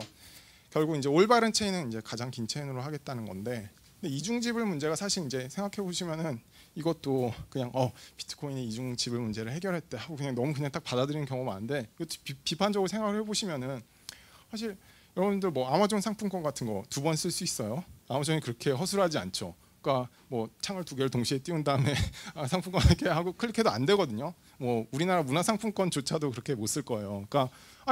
[SPEAKER 2] 결국 이제 올바른 체인은 이제 가장 긴 체인으로 하겠다는 건데, 근데 이중지불 문제가 사실 이제 생각해 보시면은 이것도 그냥 비트코인이 이중지불 문제를 해결했대 하고 그냥 너무 그냥 딱 받아들이는 경우가 많은데, 비판적으로 생각을 해보시면은 사실 여러분들 뭐 아마존 상품권 같은 거 2번 쓸 수 있어요. 아마존이 그렇게 허술하지 않죠. 그러니까 뭐 창을 2개를 동시에 띄운 다음에 상품권 이렇게 하고 클릭해도 안 되거든요. 뭐 우리나라 문화상품권조차도 그렇게 못 쓸 거예요. 그러니까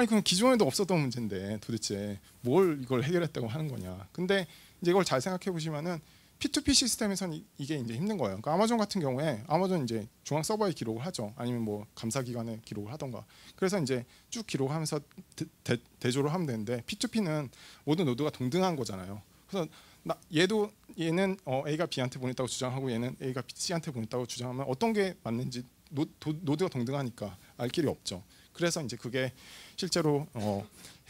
[SPEAKER 2] 그럼 기존에도 없었던 문제인데 도대체 뭘 이걸 해결했다고 하는 거냐. 근데 이제 이걸 잘 생각해 보시면은 P2P 시스템에서는 이게 이제 힘든 거예요. 그러니까 아마존 같은 경우에 아마존 이제 중앙 서버에 기록을 하죠. 아니면 뭐 감사기관에 기록을 하던가. 그래서 이제 쭉 기록하면서 대조를 하면 되는데 P2P는 모든 노드가 동등한 거잖아요. 그래서 얘는 A가 B한테 보냈다고 주장하고 얘는 A가 C한테 보냈다고 주장하면 어떤 게 맞는지 노드가 동등하니까 알 길이 없죠. 그래서 이제 그게 실제로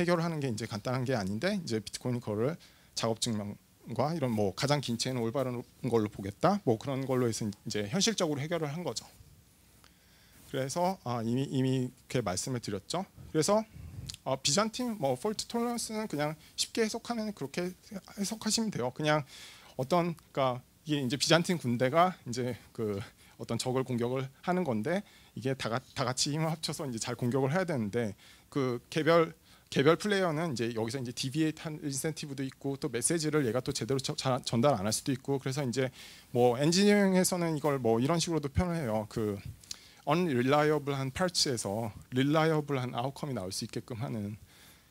[SPEAKER 2] 해결을 하는 게 이제 간단한 게 아닌데 이제 비트코인이 그거를 작업 증명과 이런 뭐 가장 긴 체인은 올바른 걸로 보겠다 뭐 그런 걸로 해서 이제 현실적으로 해결을 한 거죠. 그래서 이미 이렇게 말씀을 드렸죠. 그래서 비잔틴 폴트 톨러런스는 그냥 쉽게 해석하면 그렇게 해석하시면 돼요. 그냥 그러니까 이게 이제 비잔틴 군대가 이제 그 어떤 적을 공격을 하는 건데 이게 다 같이 힘을 합쳐서 이제 잘 공격을 해야 되는데 그 개별 플레이어는 이제 여기서 이제 디비에이트한 인센티브도 있고 또 메시지를 얘가 또 제대로 전달 안 할 수도 있고 그래서 이제 뭐 엔지니어링에서는 이걸 뭐 이런 식으로도 표현을 해요. 그 unreliable한 parts에서 reliable한 outcome이 나올 수 있게끔 하는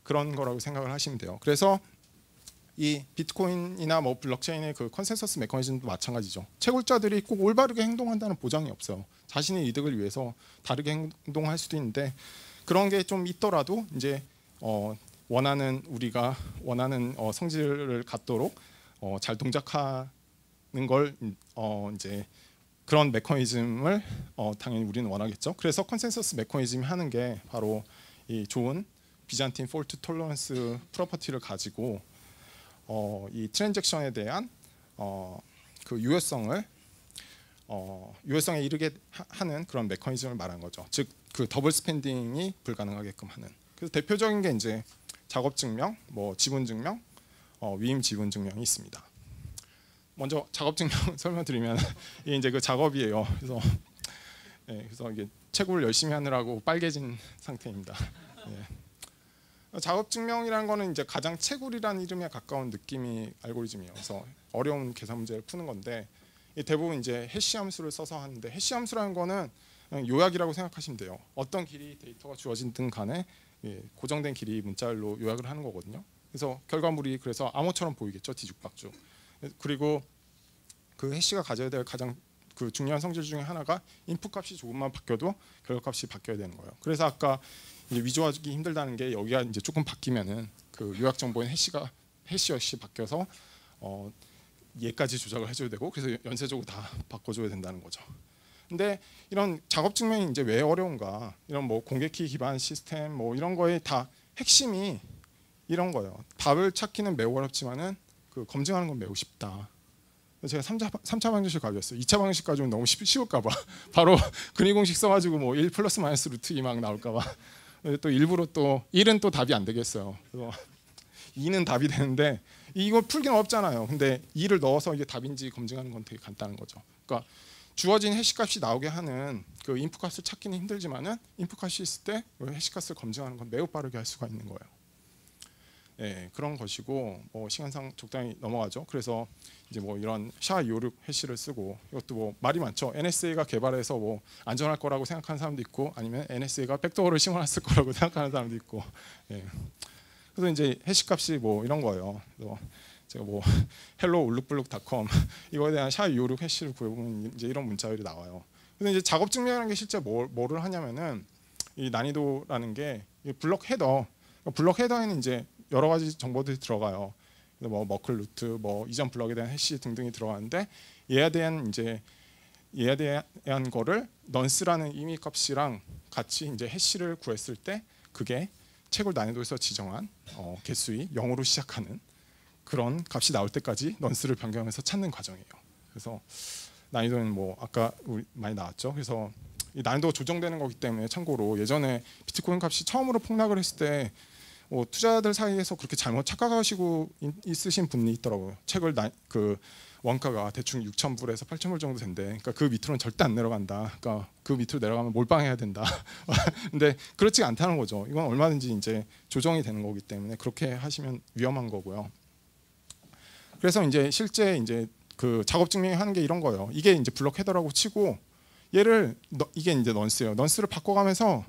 [SPEAKER 2] 그런 거라고 생각을 하시면 돼요. 그래서 이 비트코인이나 뭐 블록체인의 그 컨센서스 메커니즘도 마찬가지죠. 채굴자들이 꼭 올바르게 행동한다는 보장이 없어요. 자신의 이득을 위해서 다르게 행동할 수도 있는데 그런 게 좀 있더라도 이제 우리가 원하는 성질을 갖도록 잘 동작하는 걸 이제 그런 메커니즘을 당연히 우리는 원하겠죠. 그래서 컨센서스 메커니즘이 하는 게 바로 이 좋은 비잔틴 폴트 톨러런스 프로퍼티를 가지고 이 트랜잭션에 대한 그 유효성에 이르게 하는 그런 메커니즘을 말한 거죠. 즉 그 더블 스펜딩이 불가능하게끔 하는. 그래서 대표적인 게 이제 작업 증명, 뭐 지분 증명, 위임 지분 증명이 있습니다. 먼저 작업 증명 설명드리면 이게 이제 그 작업이에요. 그래서 예, 그래서 이게 채굴 열심히 하느라고 빨개진 상태입니다. 예. 작업 증명이라는 거는 이제 가장 채굴이라는 이름에 가까운 느낌이 알고리즘이에요. 그래서 어려운 계산 문제를 푸는 건데 대부분 이제 해시 함수를 써서 하는데 해시 함수라는 거는 그냥 요약이라고 생각하시면 돼요. 어떤 길이 데이터가 주어진든 간에 고정된 길이 문자열로 요약을 하는 거거든요. 그래서 결과물이 그래서 암호처럼 보이겠죠, 뒤죽박죽. 그리고 그 해시가 가져야 될 가장 그 중요한 성질 중에 하나가 인풋 값이 조금만 바뀌어도 결과 값이 바뀌어야 되는 거예요. 그래서 아까 이제 위조하기 힘들다는 게 여기가 이제 조금 바뀌면은 그 요약 정보인 해시 역시 바뀌어서 얘까지 조작을 해줘야 되고 그래서 연쇄적으로 다 바꿔줘야 된다는 거죠. 근데 이런 작업 증명이 이제 왜 어려운가? 이런 뭐 공개키 기반 시스템 뭐 이런 거에 다 핵심이 이런 거예요. 답을 찾기는 매우 어렵지만은 그 검증하는 건 매우 쉽다. 제가 3차 방정식 가져왔어요. 2차 방정식 가지고 너무 쉬울까 봐 바로 근위 공식 써가지고 뭐 1 플러스 마이너스 루트 2 막 나올까 봐 또 일부러 또 1은 또 답이 안 되겠어요. 그래서 2는 답이 되는데 이거 풀기는 어렵잖아요. 근데 2를 넣어서 이게 답인지 검증하는 건 되게 간단한 거죠. 그러니까 주어진 해시값이 나오게 하는 그 인풋값을 찾기는 힘들지만은 인풋값이 있을 때 해시값을 검증하는 건 매우 빠르게 할 수가 있는 거예요. 예, 그런 것이고 뭐 시간상 적당히 넘어가죠. 그래서 이제 뭐 이런 SHA-256 해시를 쓰고 이것도 뭐 말이 많죠. NSA가 개발해서 뭐 안전할 거라고 생각하는 사람도 있고 아니면 NSA가 백도어를 심어놨을 거라고 생각하는 사람도 있고. 예. 그래서 이제 해시값이 뭐 이런 거예요. 그래서 제가 뭐 hello울룩블룩.com 이거에 대한 SHA-256 해시를 구해보면 이제 이런 문자열이 나와요. 그래서 이제 작업 증명이라는 게 실제 뭐를 하냐면은 이 난이도라는 게 블럭 헤더, 블럭 헤더에는 이제 여러 가지 정보들이 들어가요. 뭐 머클 루트, 뭐 이전 블럭에 대한 해시 등등이 들어가는데 얘에 대한 거를 넌스라는 의미 값이랑 같이 이제 해시를 구했을 때 그게 채굴 난이도에서 지정한 개수이 0으로 시작하는 그런 값이 나올 때까지 넌스를 변경해서 찾는 과정이에요. 그래서 난이도는 뭐 아까 우리 많이 나왔죠. 그래서 이 난이도가 조정되는 거기 때문에 참고로 예전에 비트코인 값이 처음으로 폭락을 했을 때 투자자들 사이에서 그렇게 잘못 착각하시고 있으신 분이 있더라고요. 채굴 그 원가가 대충 6,000불에서 8,000불 정도 된대. 그러니까 그 밑으로는 절대 안 내려간다. 그러니까 그 밑으로 내려가면 몰빵해야 된다. 근데 그렇지 않다는 거죠. 이건 얼마든지 이제 조정이 되는 거기 때문에 그렇게 하시면 위험한 거고요. 그래서 이제 실제 이제 그 작업 증명이 하는 게 이런 거예요. 이게 이제 블록 헤더라고 치고 얘를 이게 이제 넌스예요. 넌스를 바꿔가면서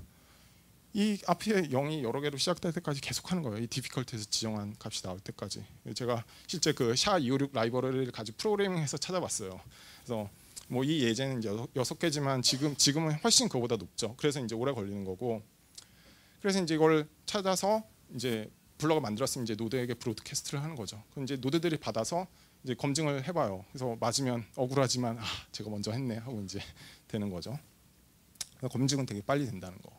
[SPEAKER 2] 이 앞에 0이 여러 개로 시작될 때까지 계속하는 거예요. 이 디피컬트에서 지정한 값이 나올 때까지. 제가 실제 그 SHA-256 라이브러리를 가지고 프로그래밍해서 찾아봤어요. 그래서 뭐 이 예제는 6개지만 지금은 훨씬 그거보다 높죠. 그래서 이제 오래 걸리는 거고. 그래서 이제 이걸 찾아서 이제 블럭을 만들었으면 이제 노드에게 브로드캐스트를 하는 거죠. 그럼 이제 노드들이 받아서 이제 검증을 해봐요. 그래서 맞으면 억울하지만 제가 먼저 했네 하고 이제 되는 거죠. 검증은 되게 빨리 된다는 거.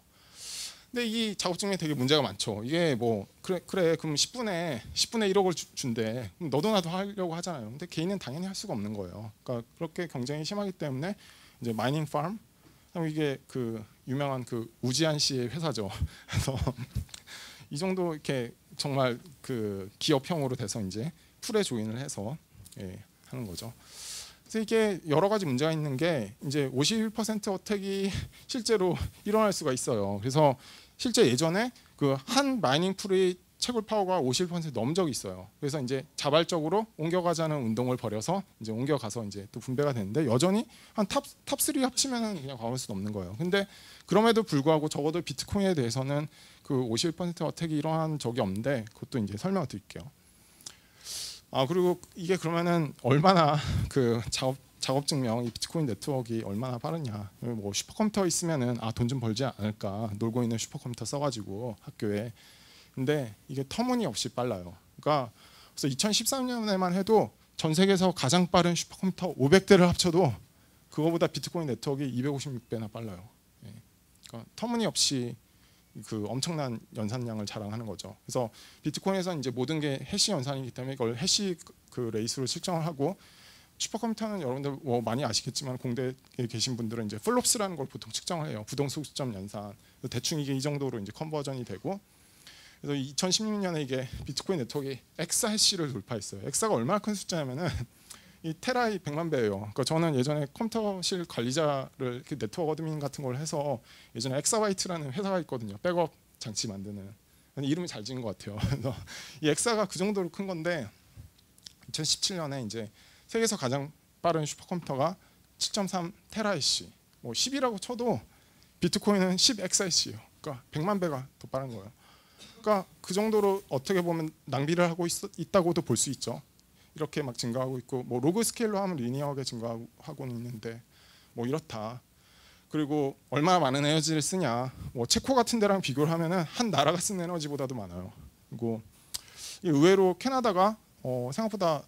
[SPEAKER 2] 근데 이 작업 증명이 되게 문제가 많죠. 이게 뭐 그래 그럼 10분에 1억을 준대. 그럼 너도 나도 하려고 하잖아요. 근데 개인은 당연히 할 수가 없는 거예요. 그러니까 그렇게 경쟁이 심하기 때문에 이제 마이닝 팜 이게 그 유명한 그 우지한 씨의 회사죠. 그래서 이 정도 이렇게 정말 그 기업형으로 돼서 이제 풀에 조인을 해서 하는 거죠. 그래서 이게 여러 가지 문제가 있는 게 이제 51% 어택이 실제로 일어날 수가 있어요. 그래서 실제 예전에 그 한 마이닝 풀의 채굴 파워가 51% 넘은 적이 있어요. 그래서 이제 자발적으로 옮겨가자는 운동을 벌여서 이제 옮겨가서 이제 또 분배가 되는데 여전히 한 탑3 합치면은 그냥 과거일 수는 없는 거예요. 근데 그럼에도 불구하고 적어도 비트코인에 대해서는 그 51% 어택이 일어난 적이 없는데 그것도 이제 설명을 드릴게요. 그리고 이게 그러면은 얼마나 그 작업 증명 이 비트코인 네트워크가 얼마나 빠르냐. 뭐 슈퍼컴퓨터 있으면은 돈 좀 벌지 않을까. 놀고 있는 슈퍼컴퓨터 써가지고 학교에. 근데 이게 터무니없이 빨라요. 그러니까 그래서 2013년에만 해도 전 세계에서 가장 빠른 슈퍼컴퓨터 500대를 합쳐도 그거보다 비트코인 네트워크가 256배나 빨라요. 그러니까 터무니없이 그 엄청난 연산량을 자랑하는 거죠. 그래서 비트코인에서 이제 모든 게 해시 연산이기 때문에 이걸 해시 그 레이스로 측정을 하고 슈퍼컴퓨터는 여러분들 뭐 많이 아시겠지만 공대에 계신 분들은 이제 플롭스라는 걸 보통 측정을 해요. 부동수 시점 연산. 대충 이게 이 정도로 이제 컨버전이 되고 그래서 2016년에 이게 비트코인 네트워크가 엑사 해시를 돌파했어요. 엑사가 얼마나 큰 숫자냐면은 이 테라이 100만 배예요. 그러니까 저는 예전에 컴퓨터실 관리자를 그 네트워크 어드민 같은 걸 해서 예전에 엑사바이트라는 회사가 있거든요. 백업 장치 만드는. 이름이 잘 지은 것 같아요. 그래서 이 엑사가 그 정도로 큰 건데 2017년에 이제 세계에서 가장 빠른 슈퍼컴퓨터가 7.3 테라이시, 뭐 10이라고 쳐도 비트코인은 10 엑사이시예요. 그러니까 100만 배가 더 빠른 거예요. 그러니까 그 정도로 어떻게 보면 낭비를 하고 있다고도 볼 수 있죠. 이렇게 막 증가하고 있고 뭐 로그 스케일로 하면 리니어하게 증가하고는 있는데 뭐 이렇다. 그리고 얼마나 많은 에너지를 쓰냐. 뭐 체코 같은 데랑 비교를 하면은 한 나라가 쓰는 에너지보다도 많아요. 그리고 의외로 캐나다가 생각보다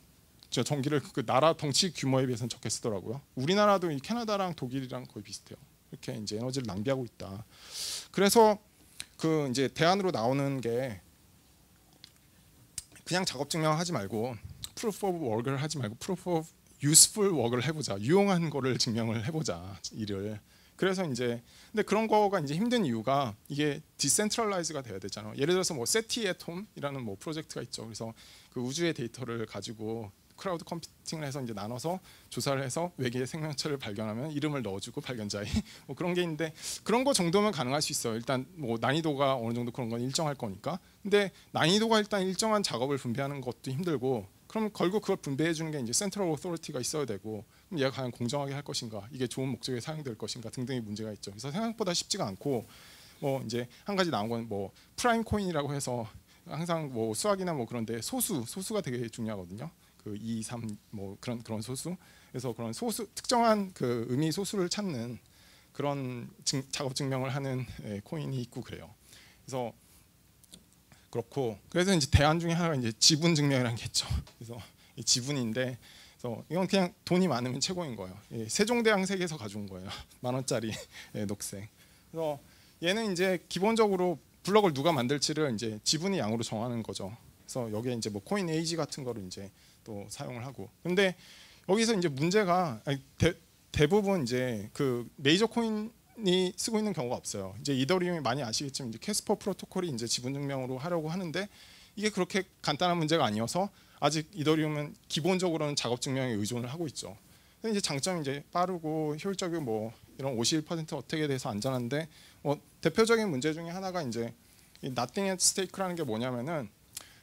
[SPEAKER 2] 전기를 그 나라 덩치 규모에 비해서는 적게 쓰더라고요. 우리나라도 이 캐나다랑 독일이랑 거의 비슷해요. 이렇게 이제 에너지를 낭비하고 있다. 그래서 그 이제 대안으로 나오는 게 그냥 작업 증명하지 말고 proof of work를 하지 말고 proof of useful work를 해보자. 유용한 거를 증명을 해보자. 일을. 그래서 이제 근데 그런 거가 이제 힘든 이유가 이게 디센트럴라이즈가 돼야 되잖아요. 예를 들어서 뭐 세티 앳 홈이라는 뭐 프로젝트가 있죠. 그래서 그 우주의 데이터를 가지고 크라우드 컴퓨팅을 해서 이제 나눠서 조사를 해서 외계의 생명체를 발견하면 이름을 넣어주고 발견자의 뭐 그런 게 있는데 그런 거 정도면 가능할 수 있어요. 일단 뭐 난이도가 어느 정도 그런 건 일정할 거니까. 근데 난이도가 일단 일정한 작업을 분배하는 것도 힘들고 그럼 결국 그걸 분배해 주는 게 이제 센트럴 오토리티가 있어야 되고 그럼 얘가 과연 공정하게 할 것인가 이게 좋은 목적에 사용될 것인가 등등의 문제가 있죠. 그래서 생각보다 쉽지가 않고 뭐 이제 한 가지 나온 건 뭐 프라임 코인이라고 해서 항상 뭐 수학이나 뭐 그런데 소수가 되게 중요하거든요. 그 2, 3 뭐 그런 소수. 그래서 그런 소수 특정한 그 의미 소수를 찾는 그런 작업 증명을 하는 코인이 있고 그래요. 그래서 그렇고 그래서 이제 대안 중에 하나가 이제 지분 증명이라는 게 있죠. 그래서 이 지분인데 그래서 이건 그냥 돈이 많으면 최고인 거예요. 세종대왕 세계에서 가져온 거예요. 10,000원짜리 녹색. 그래서 얘는 이제 기본적으로 블럭을 누가 만들지를 이제 지분의 양으로 정하는 거죠. 그래서 여기에 이제 뭐 코인 에이지 같은 거를 이제 또 사용을 하고. 근데 여기서 이제 문제가 대부분 이제 그 메이저 코인이 쓰고 있는 경우가 없어요. 이제 이더리움이 많이 아시겠지만 이제 캐스퍼 프로토콜이 이제 지분 증명으로 하려고 하는데 이게 그렇게 간단한 문제가 아니어서 아직 이더리움은 기본적으로는 작업 증명에 의존을 하고 있죠. 근데 이제 장점이 이제 빠르고 효율적이고 뭐 이런 51% 어택에 대해서 안전한데 대표적인 문제 중에 하나가 이제 이 nothing at stake라는 게 뭐냐면은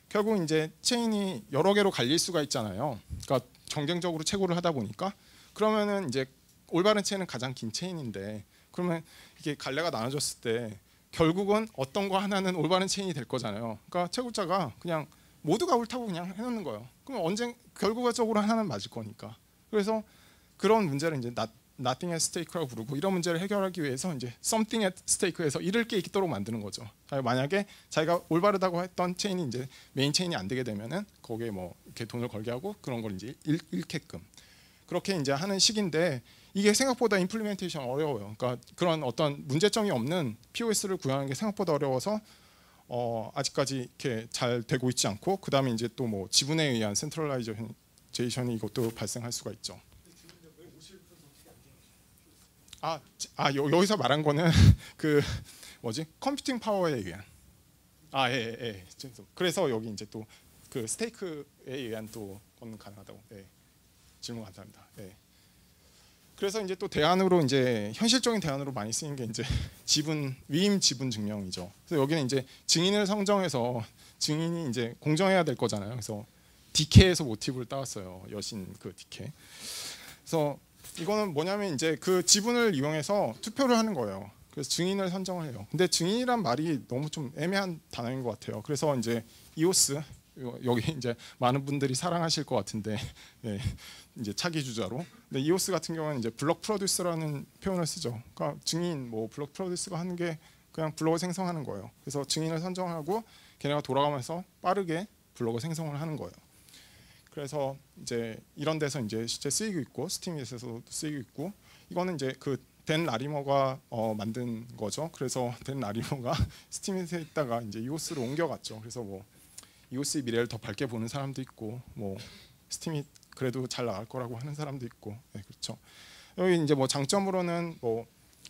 [SPEAKER 2] 결국 이제 체인이 여러 개로 갈릴 수가 있잖아요. 그러니까 경쟁적으로 채굴을 하다 보니까 그러면은 이제 올바른 체인은 가장 긴 체인인데 그러면 이게 갈래가 나눠졌을 때 결국은 어떤 거 하나는 올바른 체인이 될 거잖아요. 그러니까 채굴자가 그냥 모두가 옳다고 그냥 해놓는 거예요. 그럼 언제 결과적으로 하나는 맞을 거니까. 그래서 그런 문제를 이제 nothing at stake라고 부르고 이런 문제를 해결하기 위해서 이제 something at stake에서 잃을 게 있도록 만드는 거죠. 만약에 자기가 올바르다고 했던 체인이 이제 메인 체인이 안 되게 되면은 거기에 뭐 이렇게 돈을 걸게 하고 그런 걸 이제 잃게끔 그렇게 이제 하는 식인데 이게 생각보다 임플리멘테이션 어려워요. 그러니까 그런 어떤 문제점이 없는 POS를 구현하는 게 생각보다 어려워서 아직까지 이렇게 잘 되고 있지 않고 그다음에 이제 또 뭐 지분에 의한 센트럴라이제이션이 이것도 발생할 수가 있죠. 여기서 말한 거는 그 뭐지 컴퓨팅 파워에 의한 예. 그래서 여기 이제 또 그 스테이크에 의한 또 건 가능하다고. 질문 감사합니다. 그래서 이제 또 대안으로 이제 현실적인 대안으로 많이 쓰이는 게 이제 위임 지분 증명이죠. 그래서 여기는 이제 증인을 선정해서 증인이 이제 공정해야 될 거잖아요. 그래서 디케에서 모티브를 따왔어요. 여신 그 디케. 그래서 이거는 뭐냐면 이제 그 지분을 이용해서 투표를 하는 거예요. 그래서 증인을 선정을 해요. 근데 증인이란 말이 너무 좀 애매한 단어인 것 같아요. 그래서 이제 이오스 여기 이제 많은 분들이 사랑하실 것 같은데 이제 차기 주자로. 근데 이오스 같은 경우는 이제 블록 프로듀서라는 표현을 쓰죠. 그러니까 증인 뭐 블록 프로듀서가 하는 게 그냥 블록을 생성하는 거예요. 그래서 증인을 선정하고 걔네가 돌아가면서 빠르게 블록을 생성을 하는 거예요. 그래서 이제 이런 데서 이제 실제 쓰이고 있고 스팀에서도 쓰이고 있고 이거는 이제 그 댄 라리머가 만든 거죠. 그래서 댄 라리머가 스팀에서 있다가 이제 이오스로 옮겨갔죠. 그래서 뭐 이오스의 미래를 더 밝게 보는 사람도 있고 뭐 스팀이 그래도 잘 나갈 거라고 하는 사람도 있고 그렇죠. 여기 이제 뭐 장점으로는 뭐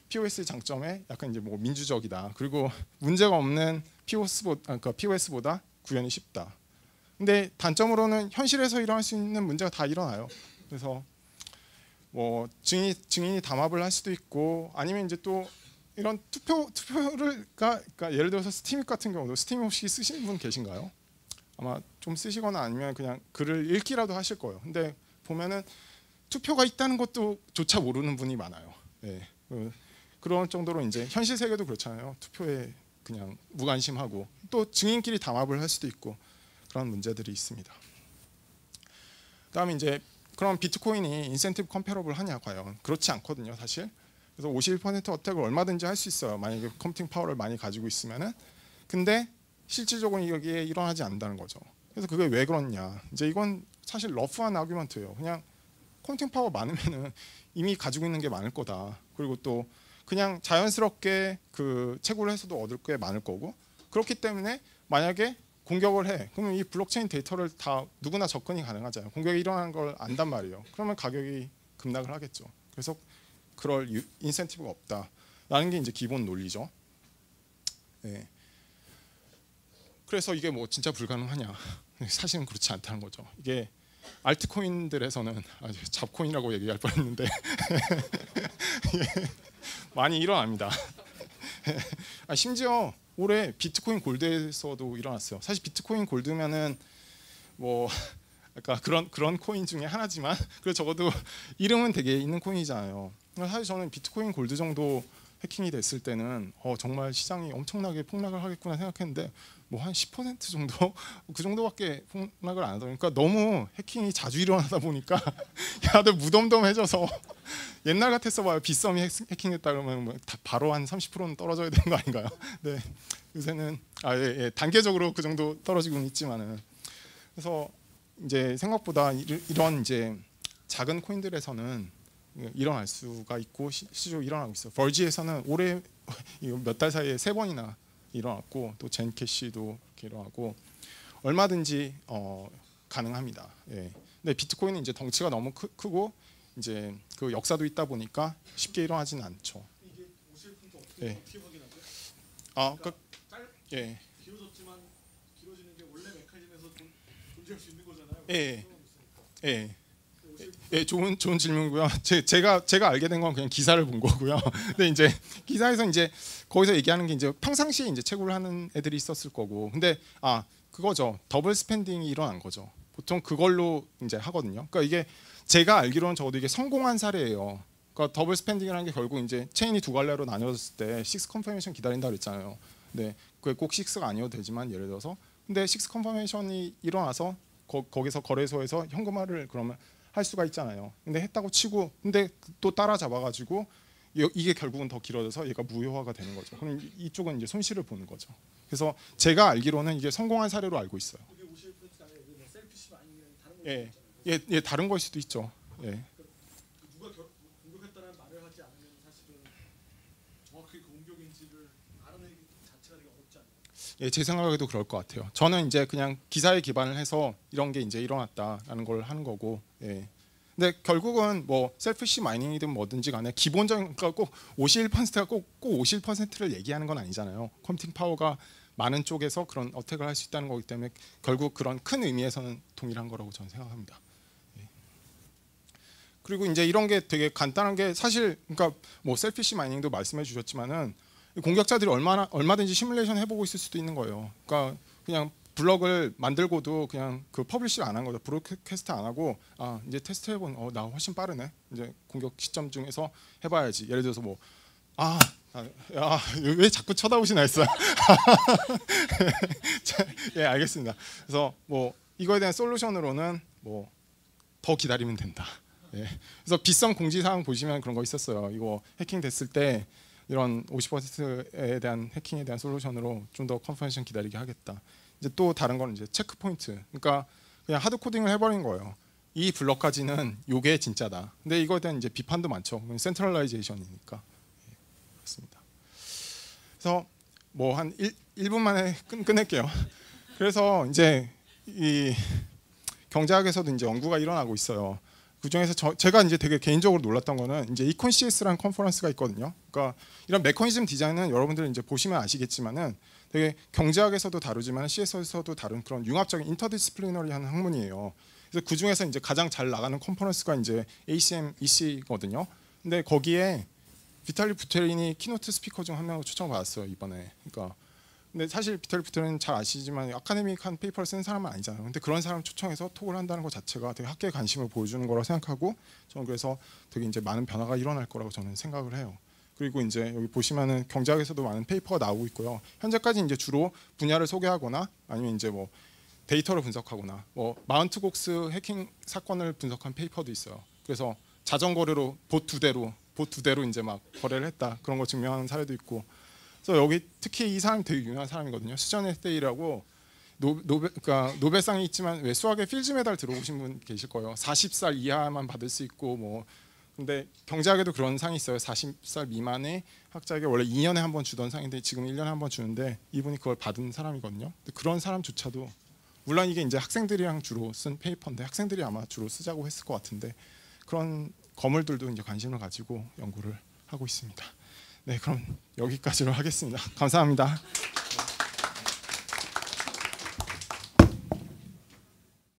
[SPEAKER 2] POS 장점에 약간 이제 뭐 민주적이다. 그리고 문제가 없는 POS보다 구현이 쉽다. 근데 단점으로는 현실에서 일어날 수 있는 문제가 다 일어나요. 그래서 뭐 증인이 담합을 할 수도 있고 아니면 이제 또 이런 투표를 그러니까 예를 들어서 스팀 같은 경우도 스팀 혹시 쓰시는 분 계신가요? 아마 좀 쓰시거나 아니면 그냥 글을 읽기라도 하실 거예요. 근데 보면은 투표가 있다는 것도 조차 모르는 분이 많아요. 예. 그런 정도로 이제 현실 세계도 그렇잖아요. 투표에 그냥 무관심하고 또 증인끼리 담합을 할 수도 있고 그런 문제들이 있습니다. 그다음에 이제 그럼 비트코인이 인센티브 컴패러블 하냐 과연 그렇지 않거든요, 사실. 그래서 51% 어택을 얼마든지 할 수 있어요. 만약에 컴퓨팅 파워를 많이 가지고 있으면은. 근데 실질적으로 여기에 일어나지 않는다는 거죠. 그래서 그게 왜 그렇냐? 이제 이건 사실 러프한 아규먼트예요. 그냥 컴퓨팅 파워 많으면은 이미 가지고 있는 게 많을 거다. 그리고 또 그냥 자연스럽게 그 채굴을 해서도 얻을 게 많을 거고 그렇기 때문에 만약에 공격을 해 그러면 이 블록체인 데이터를 다 누구나 접근이 가능하잖아요. 공격이 일어나는 걸 안단 말이에요. 그러면 가격이 급락을 하겠죠. 그래서 그럴 인센티브가 없다라는 게 이제 기본 논리죠. 네. 그래서 이게 뭐 진짜 불가능하냐? 사실은 그렇지 않다는 거죠. 이게 알트코인들에서는 잡코인이라고 얘기할 뻔했는데 많이 일어납니다. 심지어 올해 비트코인 골드에서도 일어났어요. 사실 비트코인 골드면은 뭐 아까 그런 코인 중에 하나지만 그래도 적어도 이름은 되게 있는 코인이잖아요. 사실 저는 비트코인 골드 정도 해킹이 됐을 때는 정말 시장이 엄청나게 폭락을 하겠구나 생각했는데 뭐 한 10% 정도 그 정도밖에 폭락을 안 하다 보니까 너무 해킹이 자주 일어나다 보니까 다들 무덤덤해져서 옛날 같았어 봐요. 빗썸이 해킹됐다 그러면 뭐 바로 한 30%는 떨어져야 되는 거 아닌가요? 네, 요새는 단계적으로 그 정도 떨어지고는 있지만은 그래서 이제 생각보다 이런 이제 작은 코인들에서는 일어날 수가 있고 실제로 일어나고 있어요. 벌지에서는 올해 몇 달 사이에 3번이나 일어났고 또 젠캐시도 이렇게 일어나고 얼마든지 가능합니다. 예. 근데 비트코인은 이제 덩치가 너무 크고 이제 그 역사도 있다 보니까 쉽게 일어나지는 않죠.
[SPEAKER 3] 이게 50% 어떻게 확인하죠?
[SPEAKER 2] 그러니까 예.
[SPEAKER 3] 길어졌지만 길어지는 게 원래 메커니즘에서 존재할 수 있는 거잖아요.
[SPEAKER 2] 예. 예. 예, 좋은 질문이고요. 제가 알게 된 건 그냥 기사를 본 거고요. 근데 이제 기사에서 이제 거기서 얘기하는 게 이제 평상시에 이제 채굴을 하는 애들이 있었을 거고, 근데 그거죠. 더블 스pen딩이 일어난 거죠. 보통 그걸로 이제 하거든요. 그러니까 이게 제가 알기로는 적어도 이게 성공한 사례예요. 그러니까 더블 스pen딩이라는 게 결국 이제 체인이 두 갈래로 나뉘어졌을 때 식스 컨퍼메이션 기다린다 그랬잖아요. 근데 그게 꼭 식스가 아니어도 되지만 예를 들어서 근데 식스 컨퍼메이션이 일어나서 거기서 거래소에서 현금화를 그러면 할 수가 있잖아요. 근데 했다고 치고 근데 또 따라잡아가지고 이게 결국은 더 길어져서 얘가 무효화가 되는 거죠. 그럼 이쪽은 이제 손실을 보는 거죠. 그래서 제가 알기로는 이게 성공한 사례로 알고 있어요.
[SPEAKER 3] 이게 50%가 아니라 셀피시 아니면 다른 거
[SPEAKER 2] 예, 다른 걸 수도 있죠. 예.
[SPEAKER 3] 누가 공격했다는 말을 하지 않으면 사실은 정확히 그 공격인지를 알아내기 자체가 되게 어렵지 않나요?
[SPEAKER 2] 예, 제 생각에도 그럴 것 같아요. 저는 이제 그냥 기사에 기반을 해서 이런 게 이제 일어났다라는 걸 하는 거고. 예. 근데 결국은 뭐 셀피시 마이닝이든 뭐든지 간에 기본적인 그러니까 꼭 51%가 꼭 51%를 얘기하는 건 아니잖아요. 컴퓨팅 파워가 많은 쪽에서 그런 어택을 할 수 있다는 거기 때문에 결국 그런 큰 의미에서는 동일한 거라고 저는 생각합니다. 예. 그리고 이제 이런 게 되게 간단한 게 사실 그러니까 뭐 셀피시 마이닝도 말씀해 주셨지만은 공격자들이 얼마든지 시뮬레이션 해보고 있을 수도 있는 거예요. 그러니까 그냥 블럭을 만들고도 그냥 그 퍼블리시 안 한 거죠. 브로드캐스트 안 하고 이제 테스트 해본 나 훨씬 빠르네. 이제 공격 시점 중에서 해봐야지. 예를 들어서 뭐 왜 자꾸 쳐다보시나 했어요. 예, 알겠습니다. 그래서 뭐 이거에 대한 솔루션으로는 뭐 더 기다리면 된다. 예. 그래서 빗썸 공지사항 보시면 그런 거 있었어요. 이거 해킹 됐을 때 이런 50%에 대한 해킹에 대한 솔루션으로 좀 더 컨퍼레이션 기다리게 하겠다. 이제 또 다른 건 이제 체크 포인트. 그러니까 그냥 하드 코딩을 해버린 거예요. 이 블럭까지는 요게 진짜다. 근데 이거에 대한 이제 비판도 많죠. 센트럴라이제이션이니까. 예, 그렇습니다. 그래서 뭐 한 1분 만에 끝낼게요. 그래서 이제 이 경제학에서도 이제 연구가 일어나고 있어요. 그 중에서 제가 이제 되게 개인적으로 놀랐던 거는 이제 이콘 CS라는 컨퍼런스가 있거든요. 그러니까 이런 메커니즘 디자인은 여러분들 이제 보시면 아시겠지만은 되게 경제학에서도 다루지만 CS에서도 다룬 그런 융합적인 인터디스플리너리한 학문이에요. 그래서 그 중에서 이제 가장 잘 나가는 컨퍼런스가 이제 ACM EC거든요. 근데 거기에 비탈리 부테린이 키노트 스피커 중 한 명으로 초청을 받았어요 이번에. 그러니까 근데 사실 비탈리 부테린 잘 아시지만 아카데믹한 페이퍼를 쓰는 사람은 아니잖아요. 근데 그런 사람 초청해서 톡을 한다는 것 자체가 되게 학계에 관심을 보여주는 거라고 생각하고 저는 그래서 되게 이제 많은 변화가 일어날 거라고 저는 생각을 해요. 그리고 이제 여기 보시면은 경제학에서도 많은 페이퍼가 나오고 있고요. 현재까지 이제 주로 분야를 소개하거나 아니면 이제 뭐 데이터를 분석하거나 뭐 마운트 곡스 해킹 사건을 분석한 페이퍼도 있어요. 그래서 자전거로 봇 두 대로 이제 막 거래를 했다 그런 거 증명하는 사례도 있고. 그래서 여기 특히 이 사람이 되게 유명한 사람이거든요. 수전 에세이라고 그러니까 노벨상이 있지만 왜 수학에 필즈 메달 들어오신 분 계실 거예요. 40살 이하만 받을 수 있고 뭐 근데 경제학에도 그런 상이 있어요. 40살 미만의 학자에게 원래 2년에 한 번 주던 상인데 지금 1년에 한 번 주는데 이분이 그걸 받은 사람이거든요. 근데 그런 사람조차도 물론 이게 이제 학생들이랑 주로 쓴 페이퍼인데 학생들이 아마 주로 쓰자고 했을 것 같은데 그런 거물들도 이제 관심을 가지고 연구를 하고 있습니다. 네, 그럼 여기까지로 하겠습니다. 감사합니다.